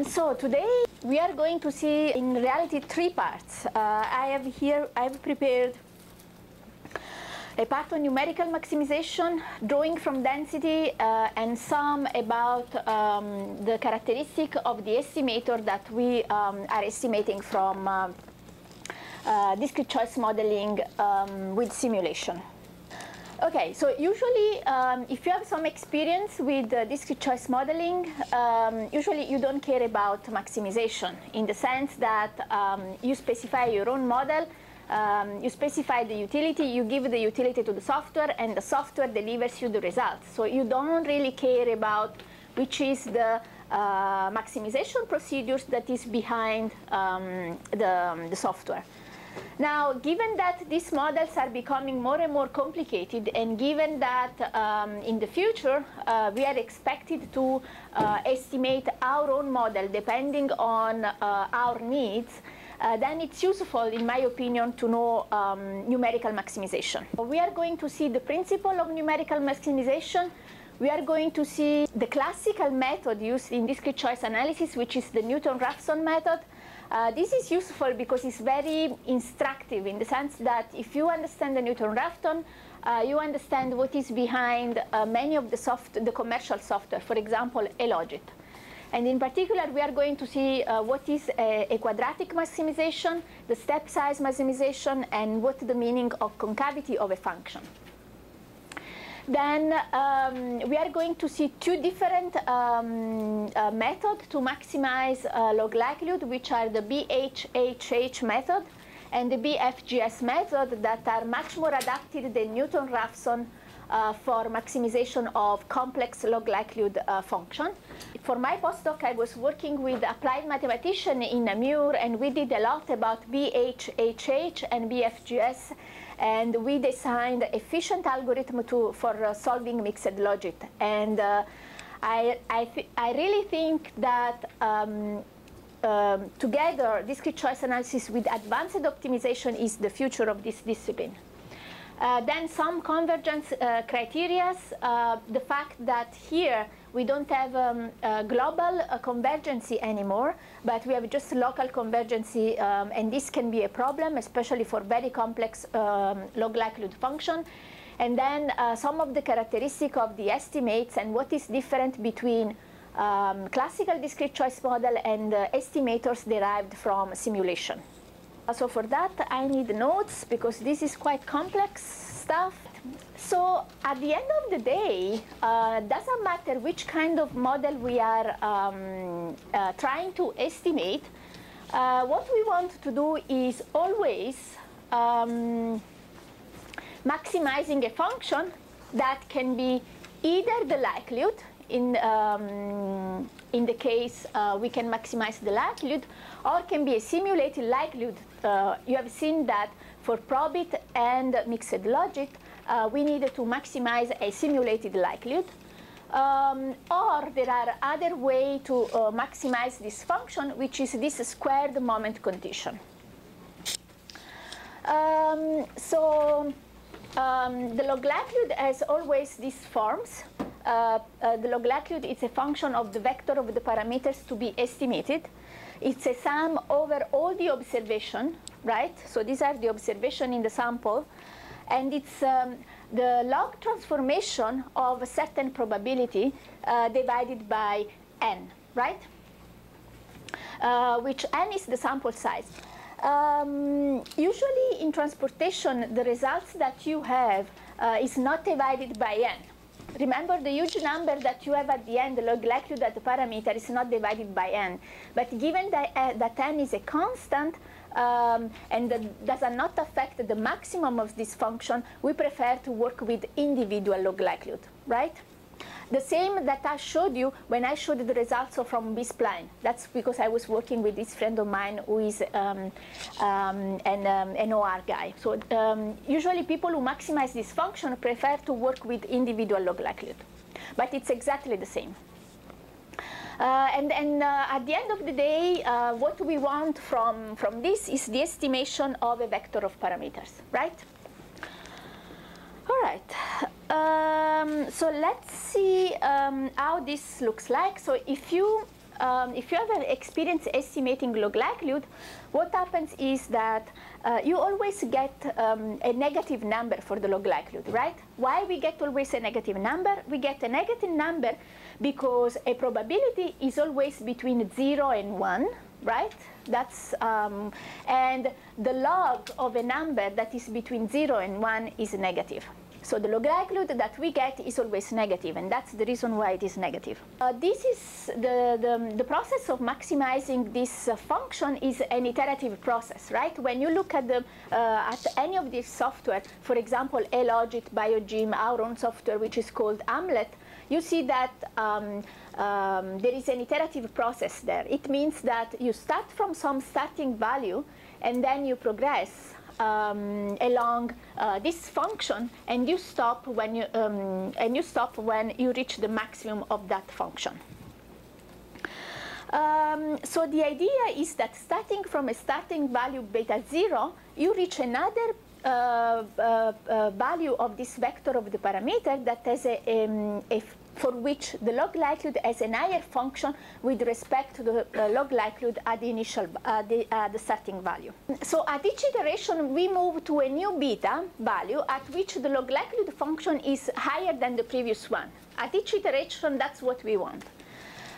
So today we are going to see in reality three parts. I have prepared a part on numerical maximization, drawing from density, and some about the characteristic of the estimator that we are estimating from discrete choice modeling with simulation. Okay, so usually if you have some experience with discrete choice modeling, usually you don't care about maximization in the sense that you specify your own model, you specify the utility, you give the utility to the software, and the software delivers you the results. So you don't really care about which is the maximization procedures that is behind the software. Now, given that these models are becoming more and more complicated, and given that in the future we are expected to estimate our own model depending on our needs, then it's useful, in my opinion, to know numerical maximization. We are going to see the principle of numerical maximization. We are going to see the classical method used in discrete choice analysis, which is the Newton-Raphson method. This is useful because it's very instructive in the sense that if you understand the Newton-Raphson, you understand what is behind many of the commercial software, for example, a Logit. And in particular, we are going to see what is a quadratic maximization, the step size maximization, and what the meaning of concavity of a function. Then we are going to see two different methods to maximize log likelihood, which are the BHHH method and the BFGS method that are much more adapted than Newton-Raphson for maximization of complex log likelihood function. For my postdoc, I was working with applied mathematician in Namur, and we did a lot about BHHH and BFGS, and we designed efficient algorithm for solving mixed logit. And I really think that together, discrete choice analysis with advanced optimization is the future of this discipline. Then some convergence criteria, the fact that here we don't have global convergency anymore, but we have just local convergency, and this can be a problem, especially for very complex log likelihood function. And then some of the characteristics of the estimates and what is different between classical discrete choice model and estimators derived from simulation. So for that, I need notes because this is quite complex stuff. So at the end of the day, doesn't matter which kind of model we are trying to estimate. What we want to do is always maximizing a function that can be either the likelihood, in the case we can maximize the likelihood, or can be a simulated likelihood. You have seen that for probit and mixed logit, we needed to maximize a simulated likelihood. Or there are other ways to maximize this function, which is this squared moment condition. The log likelihood has always these forms. The log likelihood is a function of the vector of the parameters to be estimated. It's a sum over all the observation, right? So these are the observation in the sample. And it's the log transformation of a certain probability divided by n, right? Which n is the sample size. Usually in transportation, the results that you have is not divided by n. Remember, the huge number that you have at the end, the log likelihood at the parameter, is not divided by n. But given that n is a constant and that does not affect the maximum of this function, we prefer to work with individual log likelihood, right? The same that I showed you when I showed the results from B-spline. That's because I was working with this friend of mine who is an OR guy. So usually people who maximize this function prefer to work with individual log likelihood. But it's exactly the same. And at the end of the day, what we want from this is the estimation of a vector of parameters, right? All right. So let's see how this looks like. So if you if you have experience estimating log likelihood, what happens is that you always get a negative number for the log likelihood, right? Why we get always a negative number? We get a negative number because a probability is always between 0 and 1, right? That's, and the log of a number that is between 0 and 1 is negative. So the log likelihood that we get is always negative, and that's the reason why it is negative. This is the process of maximizing this function is an iterative process, right? When you look at any of this software, for example, Logit, BioGym, our own software, which is called Hamlet, you see that there is an iterative process there. It means that you start from some starting value, and then you progress along this function, and you stop when you reach the maximum of that function. So the idea is that starting from a starting value beta 0, you reach another value of this vector of the parameter that has for which the log likelihood has a higher function with respect to the log likelihood at the initial the starting value. So at each iteration, we move to a new beta value at which the log likelihood function is higher than the previous one. At each iteration, that's what we want.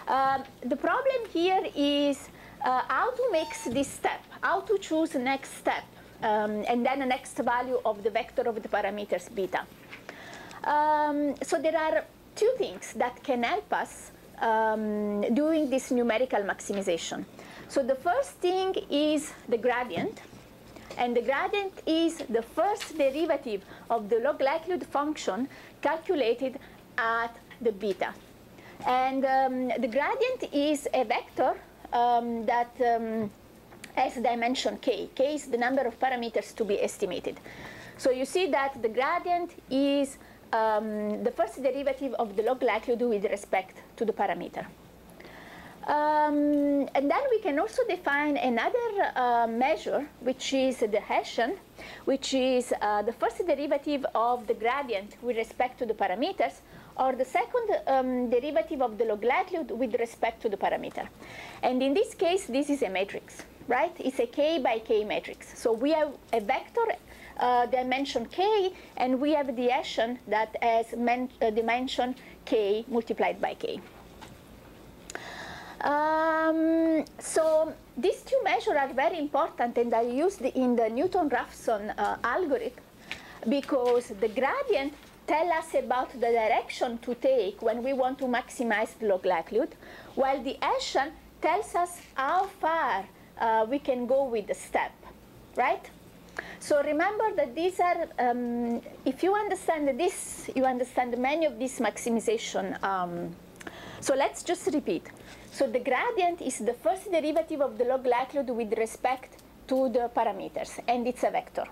The problem here is how to make this step, how to choose the next step, and then the next value of the vector of the parameters beta. So there are two things that can help us doing this numerical maximization. So the first thing is the gradient. And the gradient is the first derivative of the log likelihood function calculated at the beta. And the gradient is a vector that has dimension k. K is the number of parameters to be estimated. So you see that the gradient is the first derivative of the log likelihood with respect to the parameter. And then we can also define another measure, which is the Hessian, which is the first derivative of the gradient with respect to the parameters, or the second derivative of the log likelihood with respect to the parameter. And in this case, this is a matrix, right? It's a k by k matrix. So we have a vector dimension k, and we have the Hessian that has dimension k multiplied by k. So these two measures are very important and are used in the Newton-Raphson algorithm because the gradient tells us about the direction to take when we want to maximize the log likelihood, while the Hessian tells us how far we can go with the step, right? So remember that these are, if you understand this, you understand many of these maximization. So let's just repeat. So the gradient is the first derivative of the log likelihood with respect to the parameters, and it's a vector.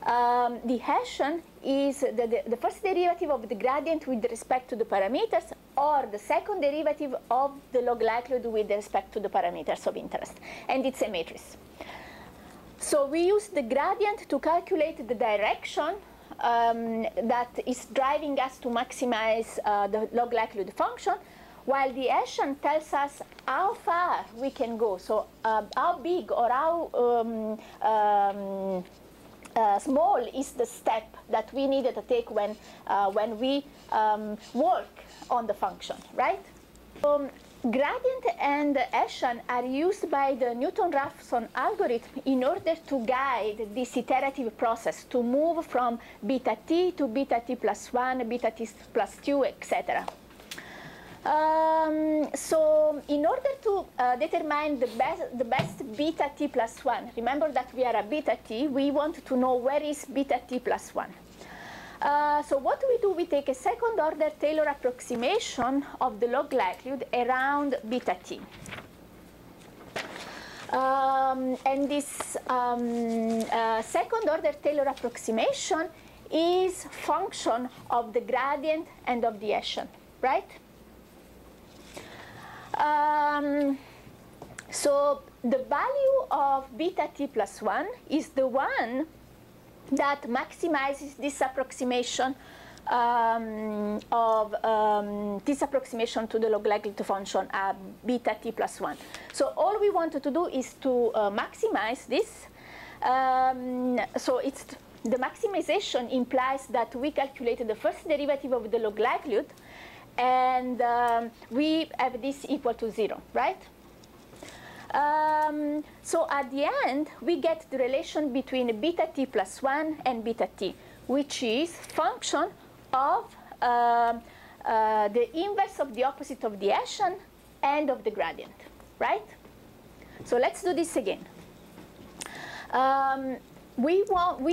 The Hessian is the first derivative of the gradient with respect to the parameters, or the second derivative of the log likelihood with respect to the parameters of interest, and it's a matrix. So we use the gradient to calculate the direction that is driving us to maximize the log likelihood function, while the Hessian tells us how far we can go, so how big or how small is the step that we need to take when we work on the function, right? Gradient and Hessian are used by the Newton-Raphson algorithm in order to guide this iterative process to move from beta t to beta t plus 1, beta t plus 2, etc. So in order to determine the best beta t plus 1, remember that we are a beta t, we want to know where is beta t plus 1. So what we do, we take a second order Taylor approximation of the log likelihood around beta t. And this second order Taylor approximation is function of the gradient and of the Hessian, right? So the value of beta t plus 1 is the one that maximizes this approximation this approximation to the log likelihood function beta t plus 1. So all we wanted to do is to maximize this. So it's the maximization implies that we calculated the first derivative of the log likelihood, and we have this equal to 0, right? So at the end, we get the relation between beta t plus 1 and beta t, which is function of the inverse of the opposite of the Hessian and of the gradient, right? So let's do this again. We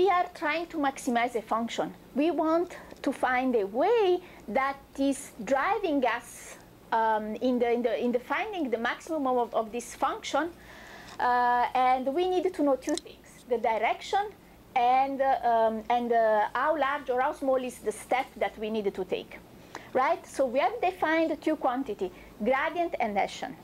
are trying to maximize a function. We want to find a way that is driving us in the finding the maximum of this function, and we need to know two things: the direction and how large or how small is the step that we need to take, right? So we have defined two quantities, gradient and Hessian.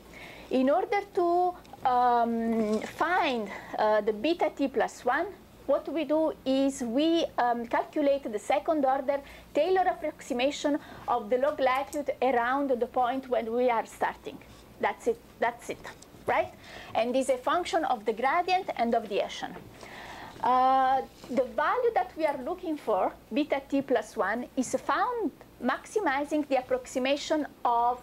In order to find the beta t plus 1, what we do is we calculate the second order Taylor approximation of the log likelihood around the point when we are starting. That's it, right? And this is a function of the gradient and of the Hessian. The value that we are looking for, beta t plus 1, is found maximizing the approximation of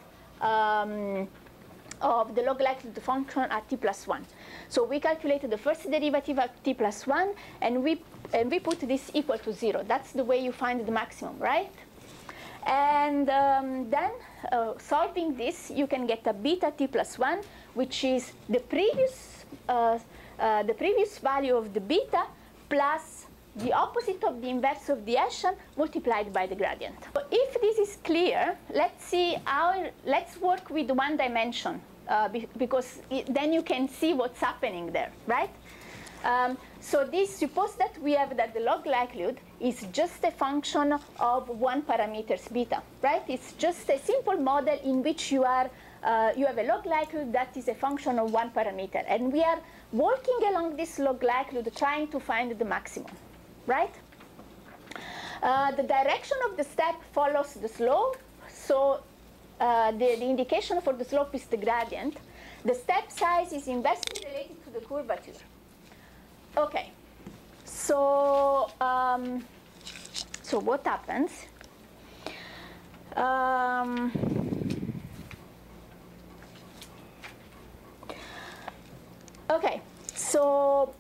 the log likelihood function at t plus 1. So we calculated the first derivative at t plus 1, and we put this equal to 0. That's the way you find the maximum, right? And then solving this, you can get a beta t plus 1, which is the previous value of the beta plus the opposite of the inverse of the Hessian multiplied by the gradient. So if this is clear, let's work with one dimension, because then you can see what's happening there, right? So suppose that we have that the log likelihood is just a function of one parameter's beta, right? It's just a simple model in which you have a log likelihood that is a function of one parameter, and we are working along this log likelihood trying to find the maximum, right? The direction of the step follows the slope, so the indication for the slope is the gradient. The step size is inversely related to the curvature. Okay, so what happens? Okay, so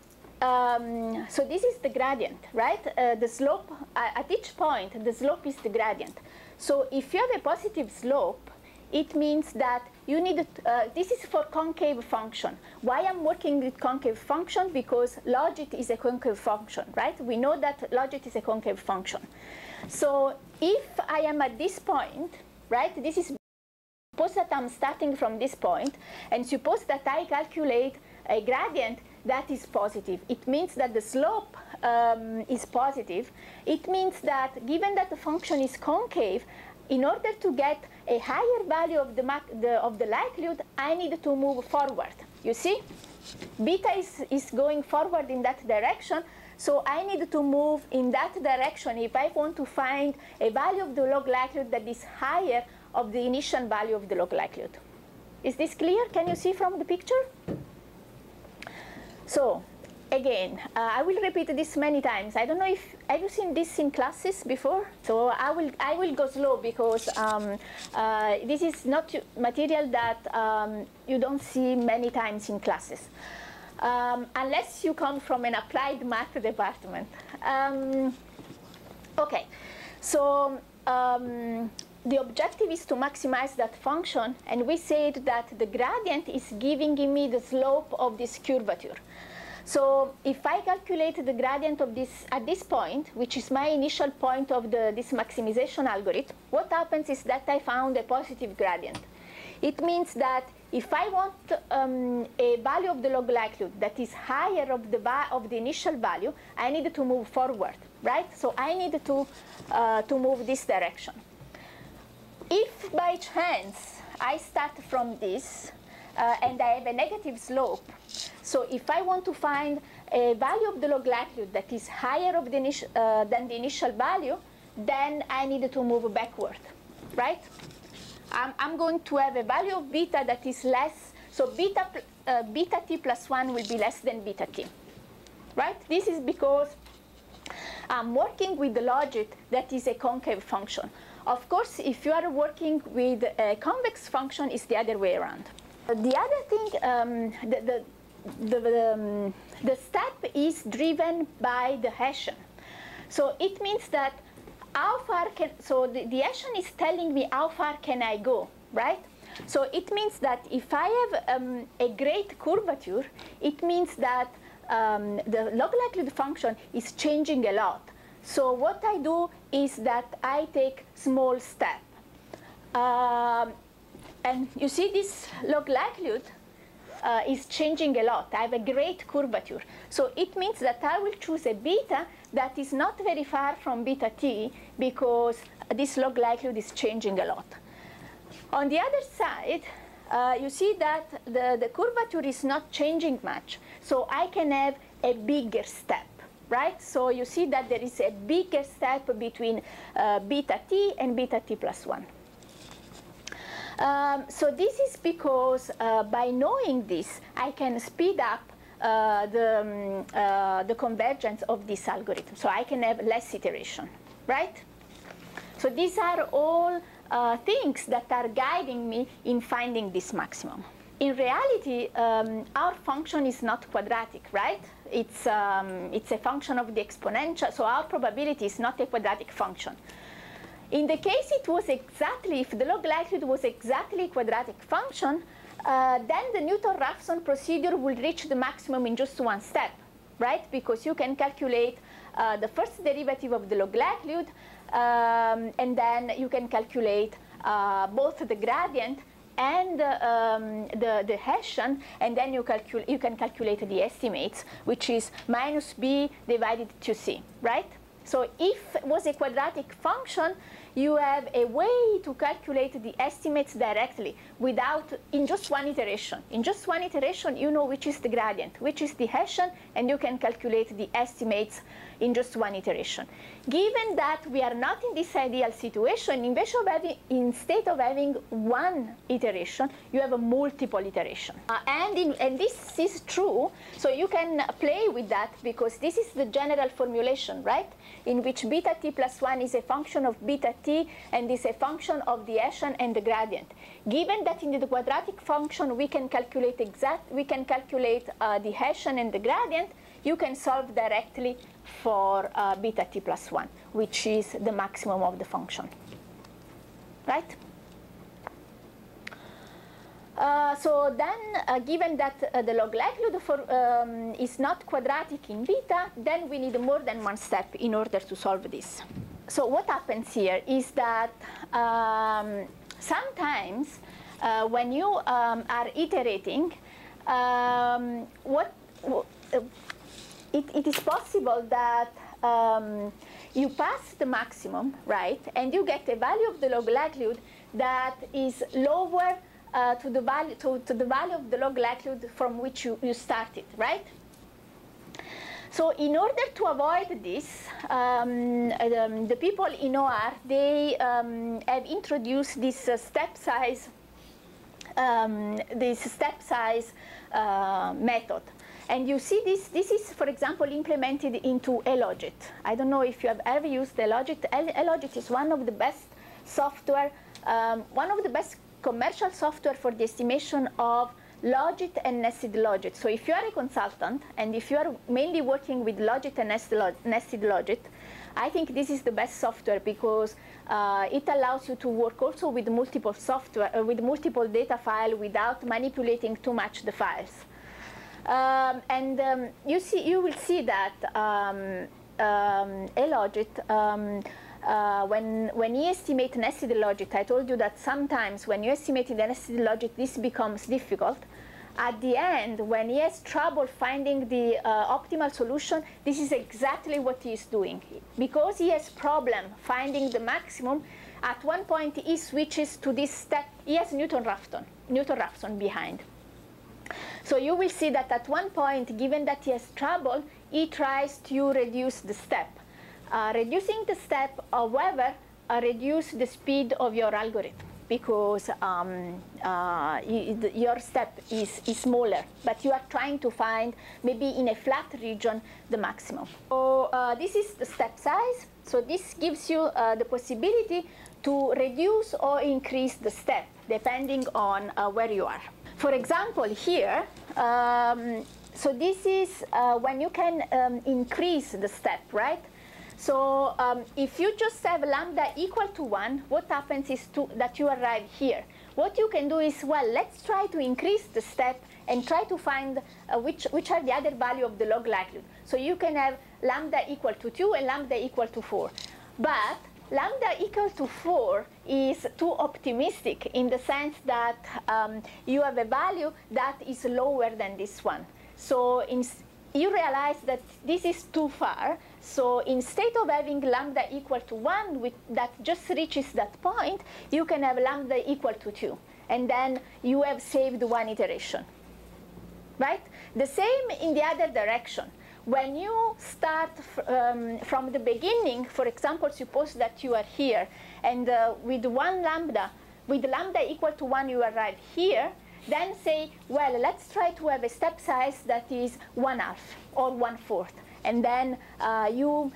this is the gradient, right? The slope at each point, the slope is the gradient. So if you have a positive slope, it means that you need this is for concave function. Why I'm working with concave function? Because Logit is a concave function, right? We know that Logit is a concave function. So if I am at this point, right? This is suppose that I'm starting from this point, and suppose that I calculate a gradient that is positive. It means that the slope is positive. It means that given that the function is concave, in order to get a higher value of the likelihood, I need to move forward. You see? Beta is going forward in that direction, so I need to move in that direction if I want to find a value of the log likelihood that is higher of the initial value of the log likelihood. Is this clear? Can you see from the picture? So again, I will repeat this many times. I don't know if have you seen this in classes before? So I will go slow because this is not material that you don't see many times in classes, unless you come from an applied math department. Okay, so the objective is to maximize that function, and we said that the gradient is giving me the slope of this curvature. So if I calculate the gradient of this at this point, which is my initial point of this maximization algorithm, what happens is that I found a positive gradient. It means that if I want a value of the log likelihood that is higher of the initial value, I need to move forward, right? So I need to move this direction. If by chance I start from this and I have a negative slope, so if I want to find a value of the log likelihood that is higher of than the initial value, then I need to move backward, right? I'm going to have a value of beta that is less, so beta t plus 1 will be less than beta t, right? This is because I'm working with the Logit that is a concave function. Of course, if you are working with a convex function, it's the other way around. The other thing, the step is driven by the Hessian. So it means that how far can, so the Hessian is telling me how far can I go, right? So it means that if I have a great curvature, it means that the log likelihood function is changing a lot. So what I do is that I take small step. And you see this log likelihood is changing a lot. I have a great curvature. So it means that I will choose a beta that is not very far from beta t because this log likelihood is changing a lot. On the other side, you see that the curvature is not changing much. So I can have a bigger step, right? So you see that there is a bigger step between beta t and beta t plus 1. So this is because by knowing this, I can speed up the convergence of this algorithm. So I can have less iteration, right? So these are all things that are guiding me in finding this maximum. In reality, our function is not quadratic, right? It's a function of the exponential, so our probability is not a quadratic function. In the case it was exactly, if the log likelihood was exactly a quadratic function, then the Newton-Raphson procedure will reach the maximum in just one step, right? Because you can calculate the first derivative of the log likelihood, and then you can calculate both the gradient and the Hessian, and then you can calculate the estimates, which is minus b divided to c, right? So if it was a quadratic function, you have a way to calculate the estimates directly in just one iteration. In just one iteration, you know which is the gradient, which is the Hessian, and you can calculate the estimates in just one iteration. Given that we are not in this ideal situation, instead of having one iteration, you have a multiple iteration. And this is true, so you can play with that because this is the general formulation, right? In which beta t plus 1 is a function of beta t and is a function of the Hessian and the gradient. Given that in the quadratic function we can calculate the Hessian and the gradient, you can solve directly for beta t plus 1, which is the maximum of the function, right? So then, given that the log likelihood is not quadratic in beta, then we need more than one step in order to solve this. So what happens here is that sometimes when you are iterating, it is possible that you pass the maximum, right, and you get a value of the log likelihood that is lower to the value of the log likelihood from which you started, right? So in order to avoid this, the people in OR, they have introduced this step size method. And you see this is, for example, implemented into Logit. I don't know if you have ever used Logit. Logit is one of the best software, one of the best commercial software for the estimation of logit and nested logit. So if you are a consultant, and if you are mainly working with logit and nested logit, I think this is the best software because it allows you to work also with multiple software, with multiple data files without manipulating too much the files. You will see that Logit, when you estimate nested logit, I told you that sometimes when you estimate the nested logit, this becomes difficult. At the end, when he has trouble finding the optimal solution, this is exactly what he is doing. Because he has problem finding the maximum, at one point he switches to this step. He has Newton-Raphson behind. So you will see that at one point, given that he has trouble, he tries to reduce the step. Reducing the step, however, reduce the speed of your algorithm, because your step is smaller, but you are trying to find, maybe in a flat region, the maximum. So this is the step size. So this gives you the possibility to reduce or increase the step, depending on where you are. For example, here, so this is when you can increase the step, right? So if you just have lambda equal to 1, what happens is that you arrive here. What you can do is, well, let's try to increase the step and try to find which are the other value of the log likelihood. So you can have lambda equal to 2 and lambda equal to 4. But lambda equal to 4 is too optimistic in the sense that you have a value that is lower than this one. So you realize that this is too far. So instead of having lambda equal to 1 that just reaches that point, you can have lambda equal to 2. And then you have saved one iteration, right? The same in the other direction. When you start from the beginning, for example, suppose that you are here, and with lambda equal to 1, you arrive here, then say, well, let's try to have a step size that is 1/2 or 1/4. And then you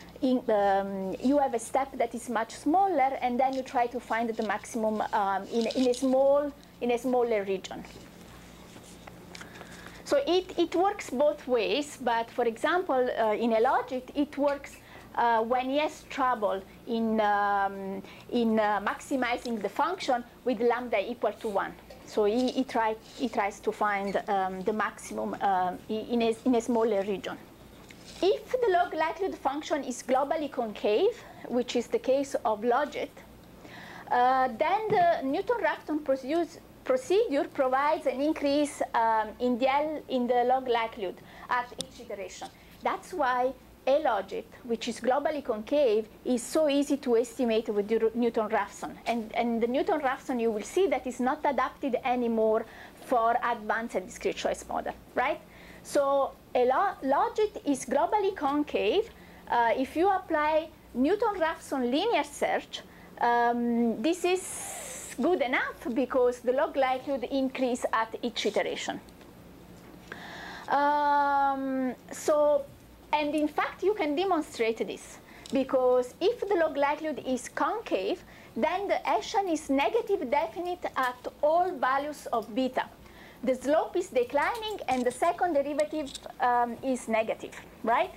have a step that is much smaller, and then you try to find the maximum in a smaller region. So it works both ways, but for example, in a Logit, it works when he has trouble in maximizing the function with lambda equal to 1. So he tries to find the maximum in a smaller region. If the log likelihood function is globally concave, which is the case of Logit, then the Newton-Raphson procedure provides an increase in the log likelihood at each iteration. That's why a Logit, which is globally concave, is so easy to estimate with Newton-Raphson. And the Newton-Raphson, you will see that is not adapted anymore for advanced discrete choice model, right? So a Logit is globally concave. If you apply Newton-Raphson linear search, this is good enough because the log likelihood increase at each iteration. And in fact, you can demonstrate this, because if the log likelihood is concave, then the Hessian is negative definite at all values of beta. The slope is declining, and the second derivative is negative, right?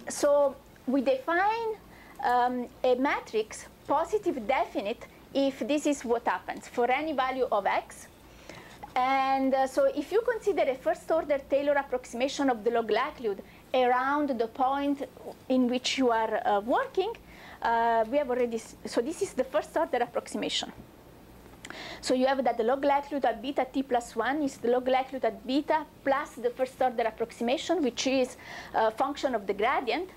So we define a matrix positive definite if this is what happens for any value of x. And so if you consider a first-order Taylor approximation of the log likelihood around the point in which you are working, we have already, so this is the first-order approximation. So you have that the log likelihood at beta t plus 1 is the log likelihood at beta plus the first-order approximation, which is a function of the gradient.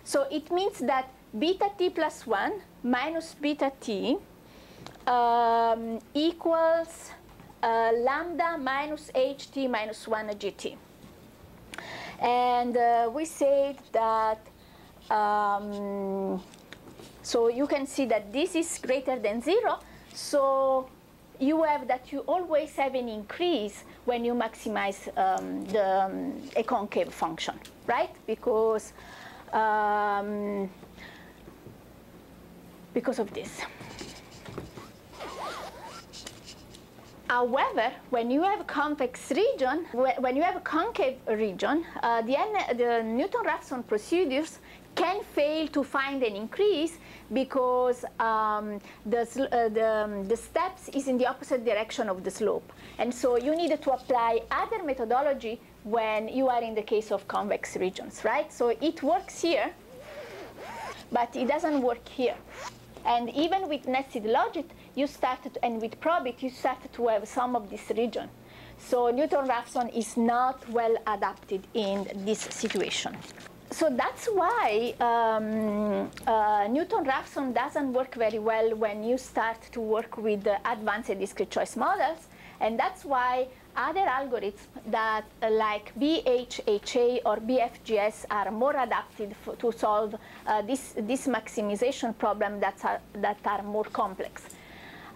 So it means that beta t plus 1 minus beta t equals lambda minus ht minus 1 gt. And we said that, so you can see that this is greater than 0. So you have that you always have an increase when you maximize a concave function, right? Because of this. However, when you have a convex region, when you have a concave region, the Newton-Raphson procedures can fail to find an increase because the steps is in the opposite direction of the slope. And so you need to apply other methodology when you are in the case of convex regions, right? So it works here, but it doesn't work here. And even with nested Logit, you started, and with Probit, you started to have some of this region. So Newton-Raphson is not well adapted in this situation. So that's why Newton-Raphson doesn't work very well when you start to work with advanced discrete choice models. And that's why other algorithms that like BHHA or BFGS are more adapted to solve this maximization problem that are more complex.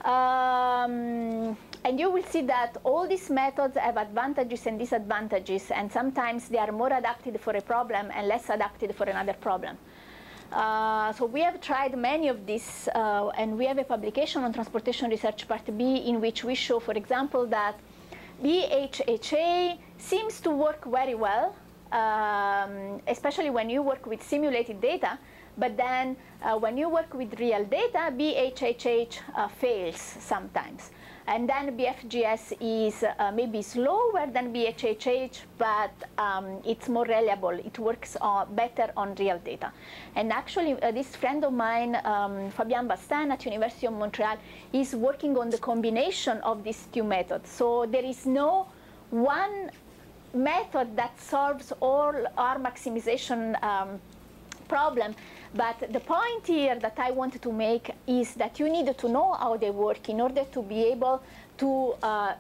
And you will see that all these methods have advantages and disadvantages, and sometimes they are more adapted for a problem and less adapted for another problem. So we have tried many of these, and we have a publication on Transportation Research Part B in which we show, for example, that BHHA seems to work very well, especially when you work with simulated data. But then when you work with real data, BHHH fails sometimes. And then BFGS is maybe slower than BHHH, but it's more reliable. It works better on real data. And actually, this friend of mine, Fabien Bastin at University of Montreal, is working on the combination of these two methods. So there is no one method that solves all our maximization problem. But the point here that I wanted to make is that you need to know how they work in order to be able to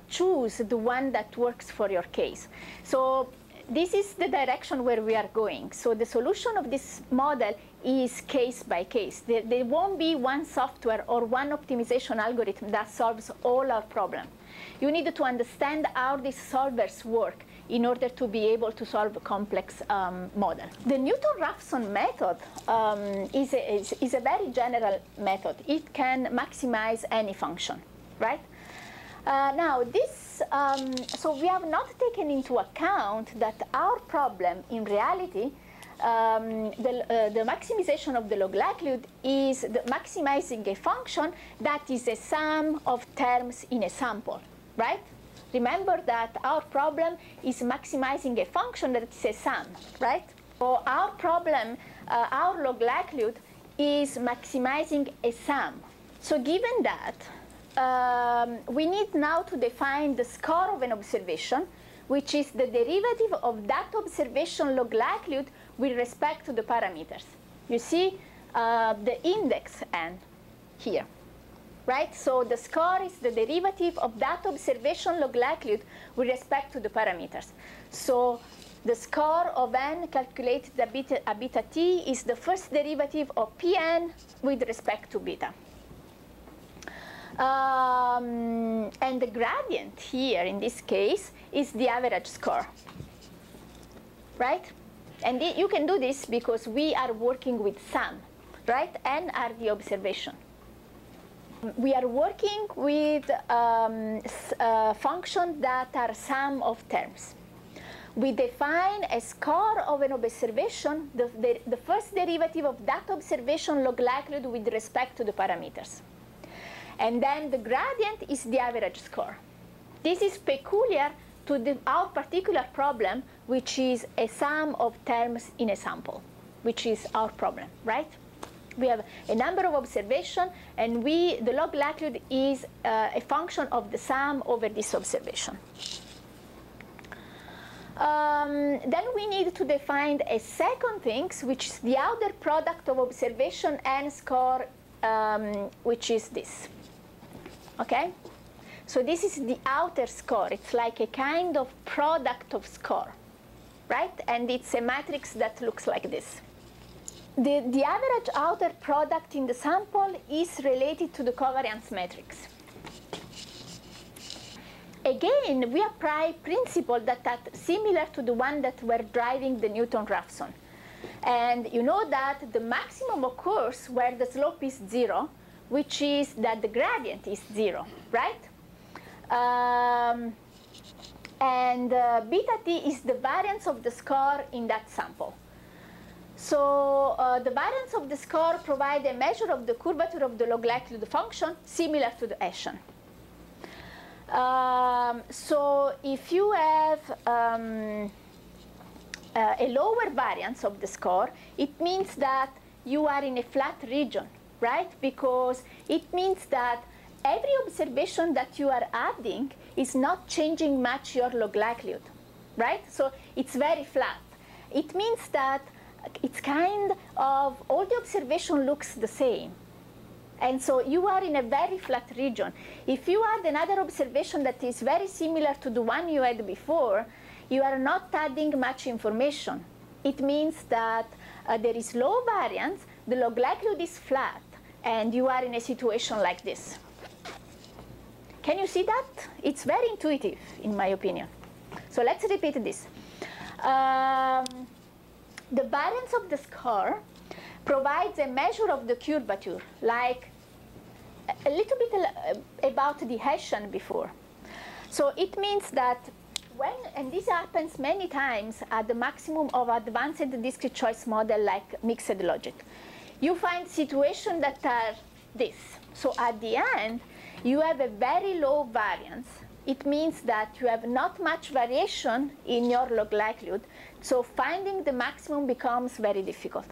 choose the one that works for your case. So this is the direction where we are going. So the solution of this model is case by case. There won't be one software or one optimization algorithm that solves all our problems. You need to understand how these solvers work in order to be able to solve a complex model. The Newton-Raphson method is a very general method. It can maximize any function, right? Now, this, so we have not taken into account that our problem in reality, the maximization of the log likelihood is maximizing a function that is a sum of terms in a sample, right? Remember that our problem is maximizing a function that is a sum, right? So our problem, our log likelihood is maximizing a sum. So given that, we need now to define the score of an observation, which is the derivative of that observation log likelihood with respect to the parameters. You see the index n here. Right? So the score is the derivative of that observation log likelihood with respect to the parameters. So the score of n calculated at beta t is the first derivative of Pn with respect to beta. And the gradient here, in this case, is the average score. Right? And you can do this because we are working with sum. Right? N are the observation. We are working with functions that are sum of terms. We define a score of an observation, the first derivative of that observation log likelihood with respect to the parameters. And then the gradient is the average score. This is peculiar to our particular problem, which is a sum of terms in a sample, which is our problem, right? We have a number of observations, and the log likelihood is a function of the sum over this observation. Then we need to define a second thing, which is the outer product of observation and score, which is this. Okay? So this is the outer score. It's like a kind of product of score, right? And it's a matrix that looks like this. The average outer product in the sample is related to the covariance matrix. Again, we apply principles that are similar to the one that were driving the Newton-Raphson. And you know that the maximum occurs where the slope is 0, which is that the gradient is 0, right? And beta t is the variance of the score in that sample. So the variance of the score provides a measure of the curvature of the log likelihood function similar to the Hessian. So if you have a lower variance of the score, it means that you are in a flat region, right? Because it means that every observation that you are adding is not changing much your log likelihood, right? So it's very flat. It means that it's kind of all the observation looks the same. And so you are in a very flat region. If you add another observation that is very similar to the one you had before, you are not adding much information. It means that there is low variance, the log likelihood is flat, and you are in a situation like this. Can you see that? It's very intuitive, in my opinion. So let's repeat this. The variance of the score provides a measure of the curvature, like a little bit about the Hessian before. So it means that when, and this happens many times at the maximum of advanced discrete choice model like mixed logit, you find situations that are this. So at the end, you have a very low variance. It means that you have not much variation in your log likelihood, so finding the maximum becomes very difficult.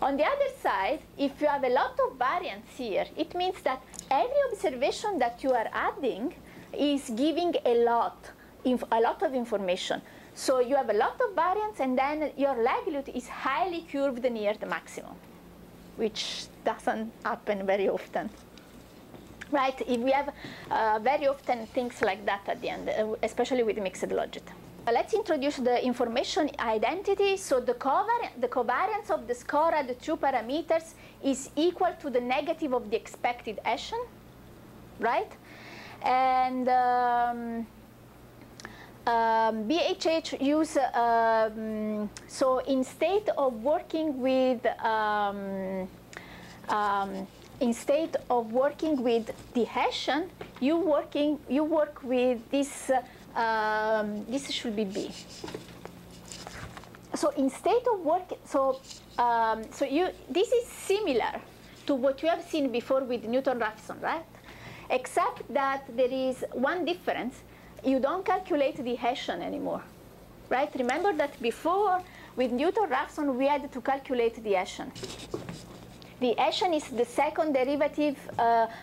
On the other side, if you have a lot of variance here, it means that every observation that you are adding is giving a lot of information. So you have a lot of variance, and then your likelihood is highly curved near the maximum, which doesn't happen very often. Right? If we have very often things like that at the end, especially with mixed logit. Let's introduce the information identity. So the covariance of the score at the two parameters is equal to the negative of the expected Hessian, right? And BHH use, so instead of working with the Hessian, you work with this. This should be B. So instead of working, this is similar to what you have seen before with Newton-Raphson, right? Except that there is one difference. You don't calculate the Hessian anymore, right? Remember that before with Newton-Raphson we had to calculate the Hessian. The Hessian is the second derivative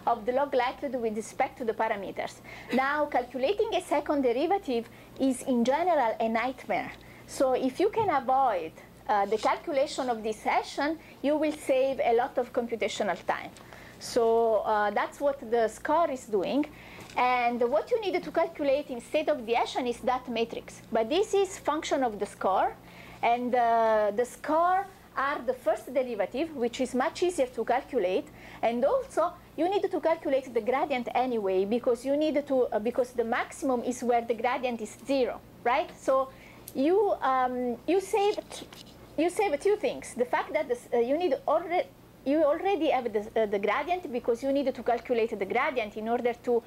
of the log likelihood with respect to the parameters. Now, calculating a second derivative is, in general, a nightmare. So if you can avoid the calculation of this Hessian, you will save a lot of computational time. So that's what the score is doing. And what you need to calculate instead of the Hessian is that matrix. But this is function of the score. And the score are the first derivative, which is much easier to calculate, and also you need to calculate the gradient anyway, because you need to because the maximum is where the gradient is 0, right? So you save two things: the fact that you already have the gradient, because you need to calculate the gradient in order to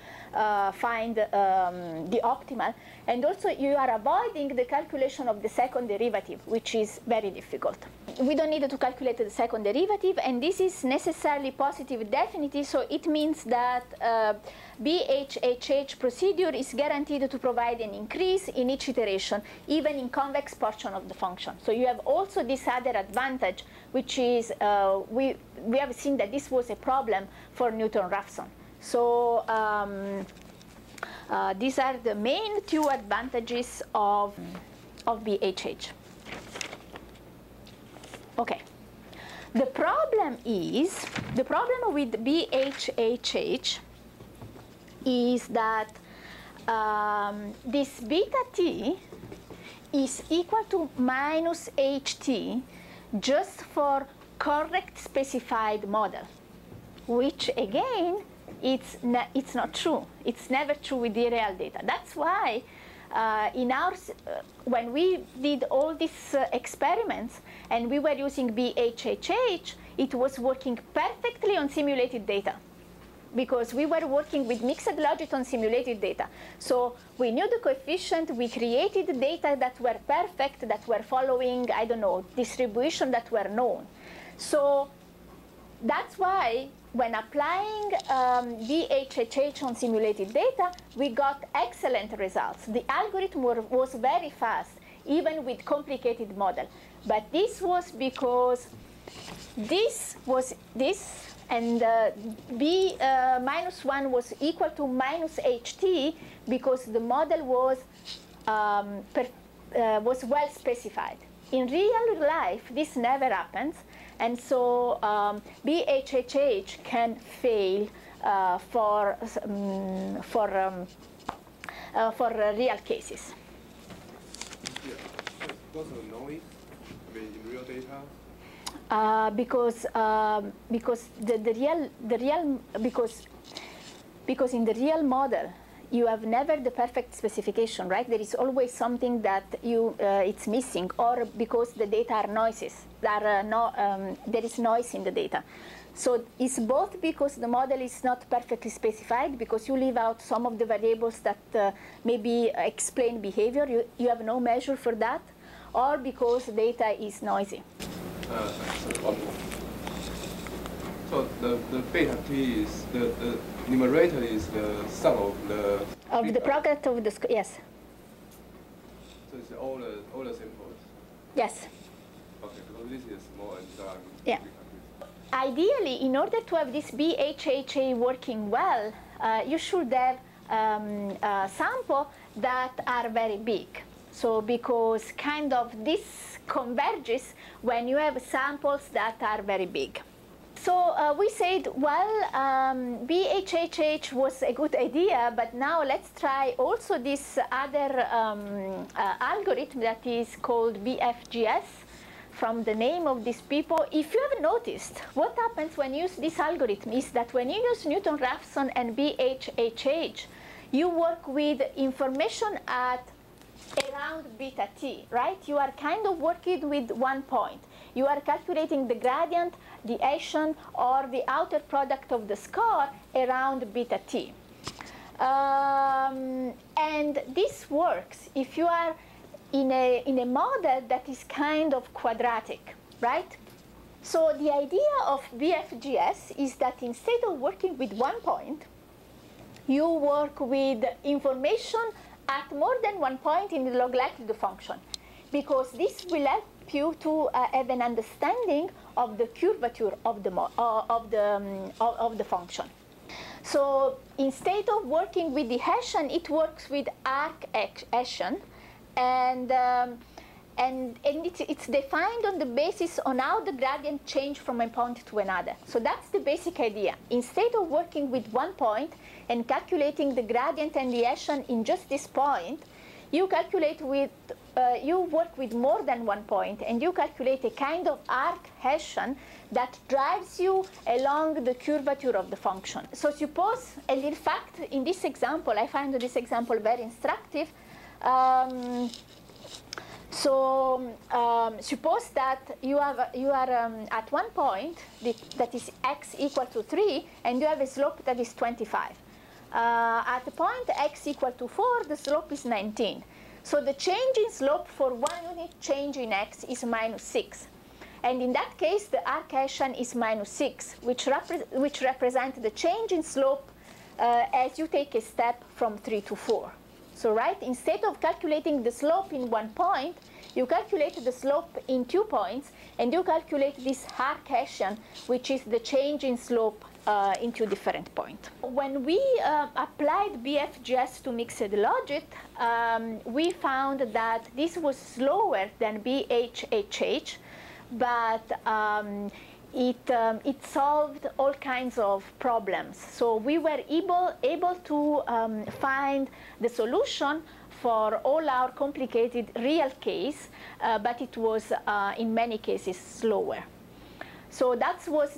find the optimal, and also you are avoiding the calculation of the second derivative, which is very difficult. We don't need to calculate the second derivative, and this is necessarily positive definite, so it means that BHHH procedure is guaranteed to provide an increase in each iteration, even in convex portion of the function. So you have also this other advantage, which is we have seen that this was a problem for Newton-Raphson. So these are the main two advantages of BHH. Okay. The problem with BHHH is that this beta t is equal to minus ht just for correct specified model, which again, it's not true. It's never true with the real data. That's why when we did all these experiments and we were using BHHH, it was working perfectly on simulated data, because we were working with mixed logit on simulated data. So we knew the coefficient, we created data that were perfect, that were following, I don't know, distribution that were known. So that's why when applying BHHH on simulated data, we got excellent results. The algorithm was very fast, even with complicated model. But this was because this was this, and B minus 1 was equal to minus HT, because the model was well specified. in real life, this never happens, and so BHHH can fail for real cases. Yeah. What's the noise in real data? Because in the real model, you have never the perfect specification, right? There is always something that it's missing, or because the data are noises. There is noise in the data. So it's both because the model is not perfectly specified, because you leave out some of the variables that maybe explain behavior. You have no measure for that, or because data is noisy. So the beta t is the numerator is the sum of the product of the yes. So it's all the samples. Yes. Okay, because this is small and yeah. Ideally, in order to have this BHHA working well, you should have samples that are very big. So because kind of this converges when you have samples that are very big. So we said, well, BHHH was a good idea, but now let's try also this other algorithm that is called BFGS, from the name of these people. If you have noticed, what happens when you use this algorithm is that when you use Newton-Raphson and BHHH, you work with information at around beta t, right? You are kind of working with 1 point. You are calculating the gradient, the Hessian, or the outer product of the score around beta t. And this works if you are in a model that is kind of quadratic, right? So the idea of BFGS is that instead of working with 1 point, you work with information at more than 1 point in the log likelihood function, because this will help you to have an understanding of the curvature of the function. So instead of working with the Hessian, it works with arc Hessian, and it's defined on the basis on how the gradient change from a point to another. So that's the basic idea. Instead of working with 1 point and calculating the gradient and the Hessian in just this point, you calculate with, you work with more than 1 point, and you calculate a kind of arc Hessian that drives you along the curvature of the function. So suppose a little fact in this example, I find this example very instructive. Suppose that you are at 1 point that is x equal to 3, and you have a slope that is 25. At the point x equal to 4, the slope is 19. So the change in slope for 1 unit change in x is -6. And in that case, the arc Hessian is -6, which represents the change in slope as you take a step from 3 to 4. So right, instead of calculating the slope in 1 point, you calculate the slope in 2 points, and you calculate this arc Hessian, which is the change in slope in 2 different points. When we applied BFGS to mixed logit, we found that this was slower than BHHH, but it solved all kinds of problems. So we were able to find the solution for all our complicated real case, but it was in many cases slower. So that was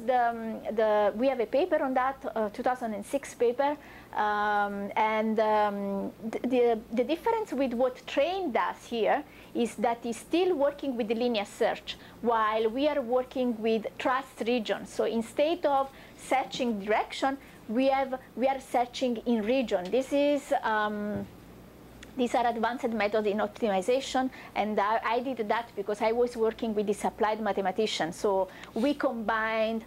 we have a paper on that, 2006 paper, and the difference with what train does here is that it's still working with the linear search, while we are working with trust region. So instead of searching direction, we are searching in region. These are advanced methods in optimization, and I did that because I was working with this applied mathematician. So we combined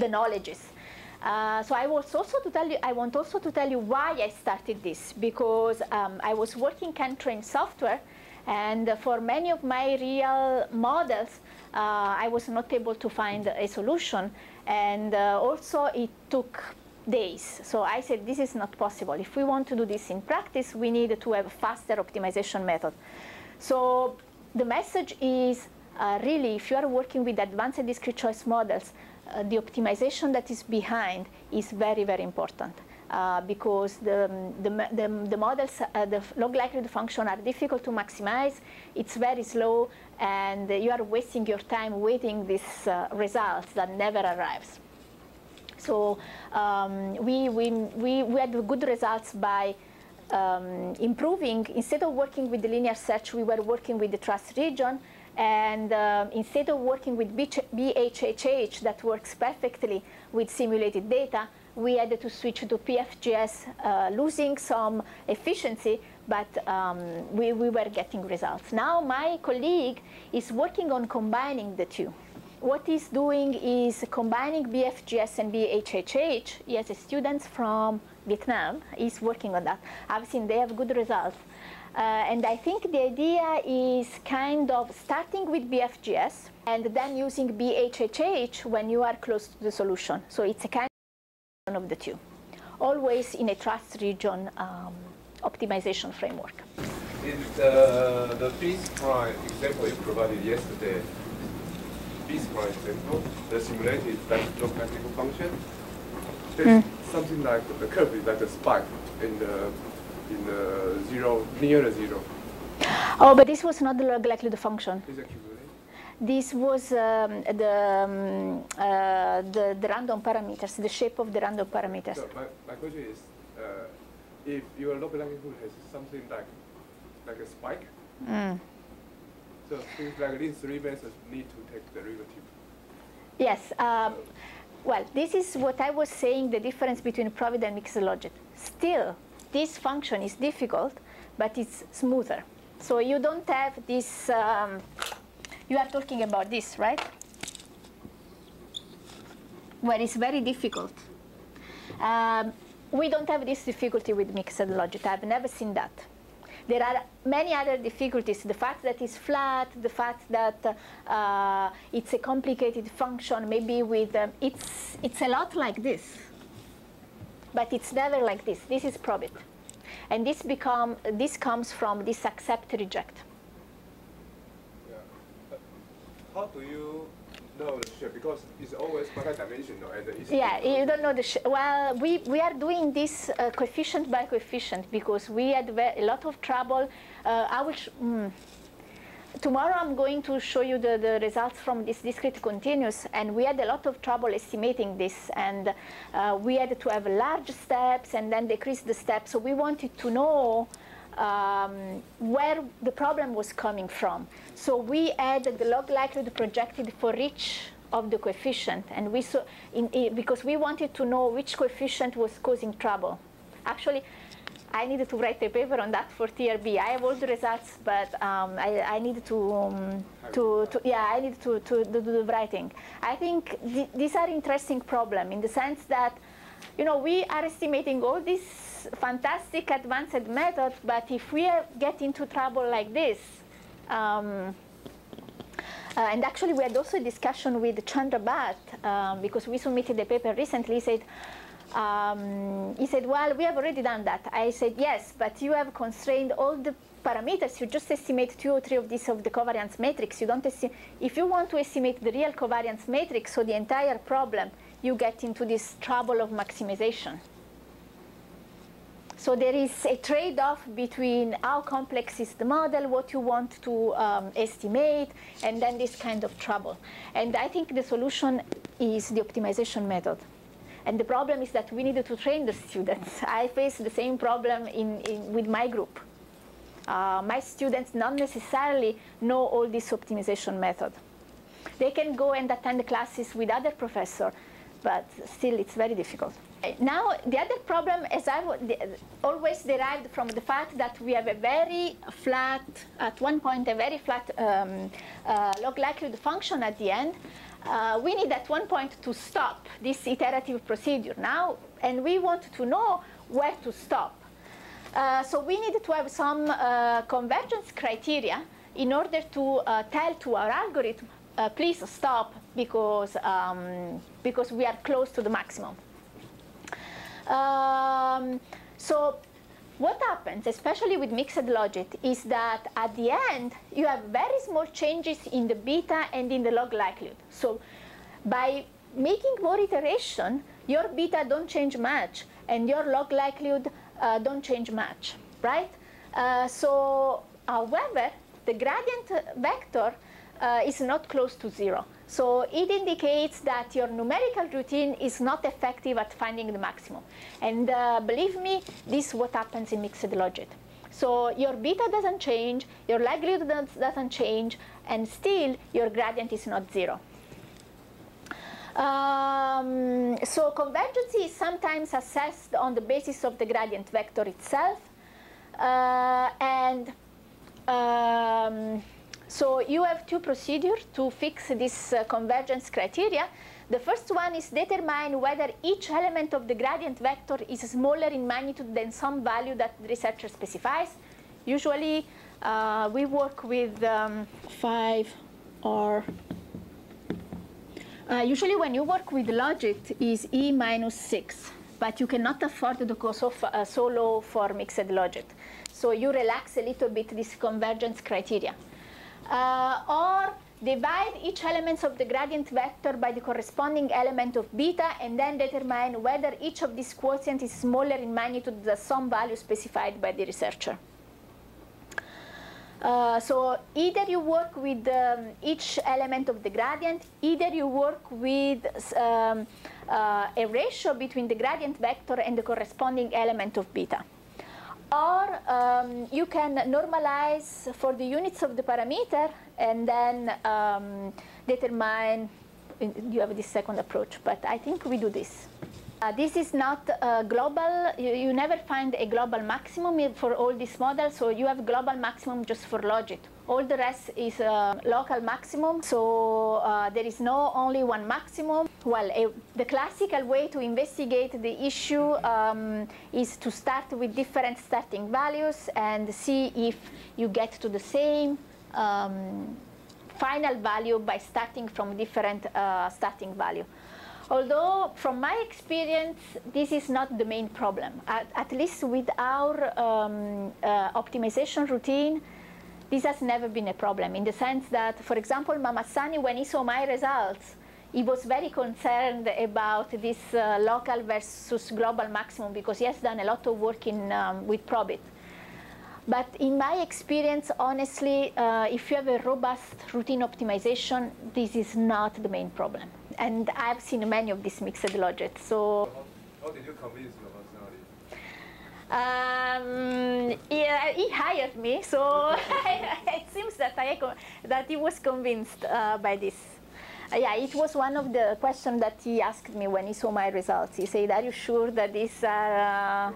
the knowledges. So I want also to tell you why I started this, because I was working CAN-trained software, and for many of my real models, I was not able to find a solution, and also it took days. So I said, this is not possible. If we want to do this in practice, we need to have a faster optimization method. So the message is really, if you are working with advanced discrete choice models, the optimization that is behind is very, very important. Because the models, the log likelihood function are difficult to maximize, it's very slow, and you are wasting your time waiting these results that never arrives. So we had good results by improving. Instead of working with the linear search, we were working with the trust region. And instead of working with BHHH that works perfectly with simulated data, we had to switch to PFGS, losing some efficiency, but we were getting results. Now my colleague is working on combining the two. What he's doing is combining BFGS and BHHH. He has students from Vietnam. He's working on that. I've seen they have good results. And I think the idea is kind of starting with BFGS and then using BHHH when you are close to the solution. So it's a kind of the two, always in a trust region optimization framework. In the B-spline example you provided yesterday, B-spline example, the simulated log likelihood function, there's something like the curve is like a spike in the zero, near the zero. Oh, but this was not the log likelihood function. Is it cumulative? This was the random parameters, the shape of the random parameters. So my question is, if your log likelihood has something like a spike, so things like these three methods need to take derivative. Yes. Well, this is what I was saying, the difference between Provid and mixed logit. Still, this function is difficult, but it's smoother. So you don't have this, you are talking about this, right? Where it's very difficult. We don't have this difficulty with mixed logit. I've never seen that. There are many other difficulties. The fact that it's flat, the fact that it's a complicated function, maybe with, it's a lot like this. But it's never like this. This is Probit. And this comes from this accept reject. Yeah. How do you know the shape? Because it's always multi-dimensional. Yeah, you don't know the shape. Well, we are doing this coefficient by coefficient because we had a lot of trouble. Tomorrow I'm going to show you the results from this discrete continuous, and we had a lot of trouble estimating this, and we had to have large steps and then decrease the steps. So we wanted to know where the problem was coming from. So we added the log likelihood projected for each of the coefficient, and we saw because we wanted to know which coefficient was causing trouble. Actually, I needed to write a paper on that for TRB. I have all the results, but I needed to do the writing. I think these are interesting problem in the sense that, you know, we are estimating all these fantastic advanced methods, but if we get into trouble like this, and actually we had also a discussion with Chandra Bhatt because we submitted a paper recently. He said, well, we have already done that. I said, yes, but you have constrained all the parameters. You just estimate 2 or 3 of these of the covariance matrix. You don't estimate. If you want to estimate the real covariance matrix, so the entire problem, you get into this trouble of maximization. So there is a trade-off between how complex is the model, what you want to estimate, and then this kind of trouble. And I think the solution is the optimization method. And the problem is that we needed to train the students. I faced the same problem with my group. My students not necessarily know all this optimization method. They can go and attend classes with other professors, but still it's very difficult. Now, the other problem, as I always derived from the fact that we have a very flat, at one point, a very flat log likelihood function at the end. We need at one point to stop this iterative procedure now, and we want to know where to stop. So we need to have some convergence criteria in order to tell to our algorithm, please stop because we are close to the maximum. So what happens, especially with mixed logit, is that at the end, you have very small changes in the beta and in the log likelihood. So by making more iteration, your beta don't change much, and your log likelihood don't change much, right? However, the gradient vector is not close to 0. So it indicates that your numerical routine is not effective at finding the maximum. And believe me, this is what happens in mixed logit. So your beta doesn't change, your likelihood doesn't change, and still your gradient is not 0. So convergence is sometimes assessed on the basis of the gradient vector itself. So you have two procedures to fix this convergence criteria. The first one is determine whether each element of the gradient vector is smaller in magnitude than some value that the researcher specifies. Usually we work with 5 or usually when you work with Logit is E minus 6, but you cannot afford to go so low for mixed logit. So you relax a little bit this convergence criteria. Or divide each element of the gradient vector by the corresponding element of beta, and then determine whether each of these quotients is smaller in magnitude than some value specified by the researcher. So either you work with each element of the gradient, either you work with a ratio between the gradient vector and the corresponding element of beta. Or you can normalize for the units of the parameter and then determine, you have this second approach, but I think we do this. This is not global. You never find a global maximum for all these models, so you have global maximum just for Logit. All the rest is local maximum, so there is no only one maximum. Well, the classical way to investigate the issue is to start with different starting values and see if you get to the same final value by starting from different starting value. Although, from my experience, this is not the main problem. At least with our optimization routine, this has never been a problem, in the sense that, for example, Mamassani, when he saw my results, he was very concerned about this local versus global maximum, because he has done a lot of work with Probit. But in my experience, honestly, if you have a robust routine optimization, this is not the main problem. And I've seen many of these mixed logits. So how did you convince Mamassani? Yeah, he hired me, so it seems that that he was convinced by this. Yeah, it was one of the questions that he asked me when he saw my results. He said, "Are you sure that these are?"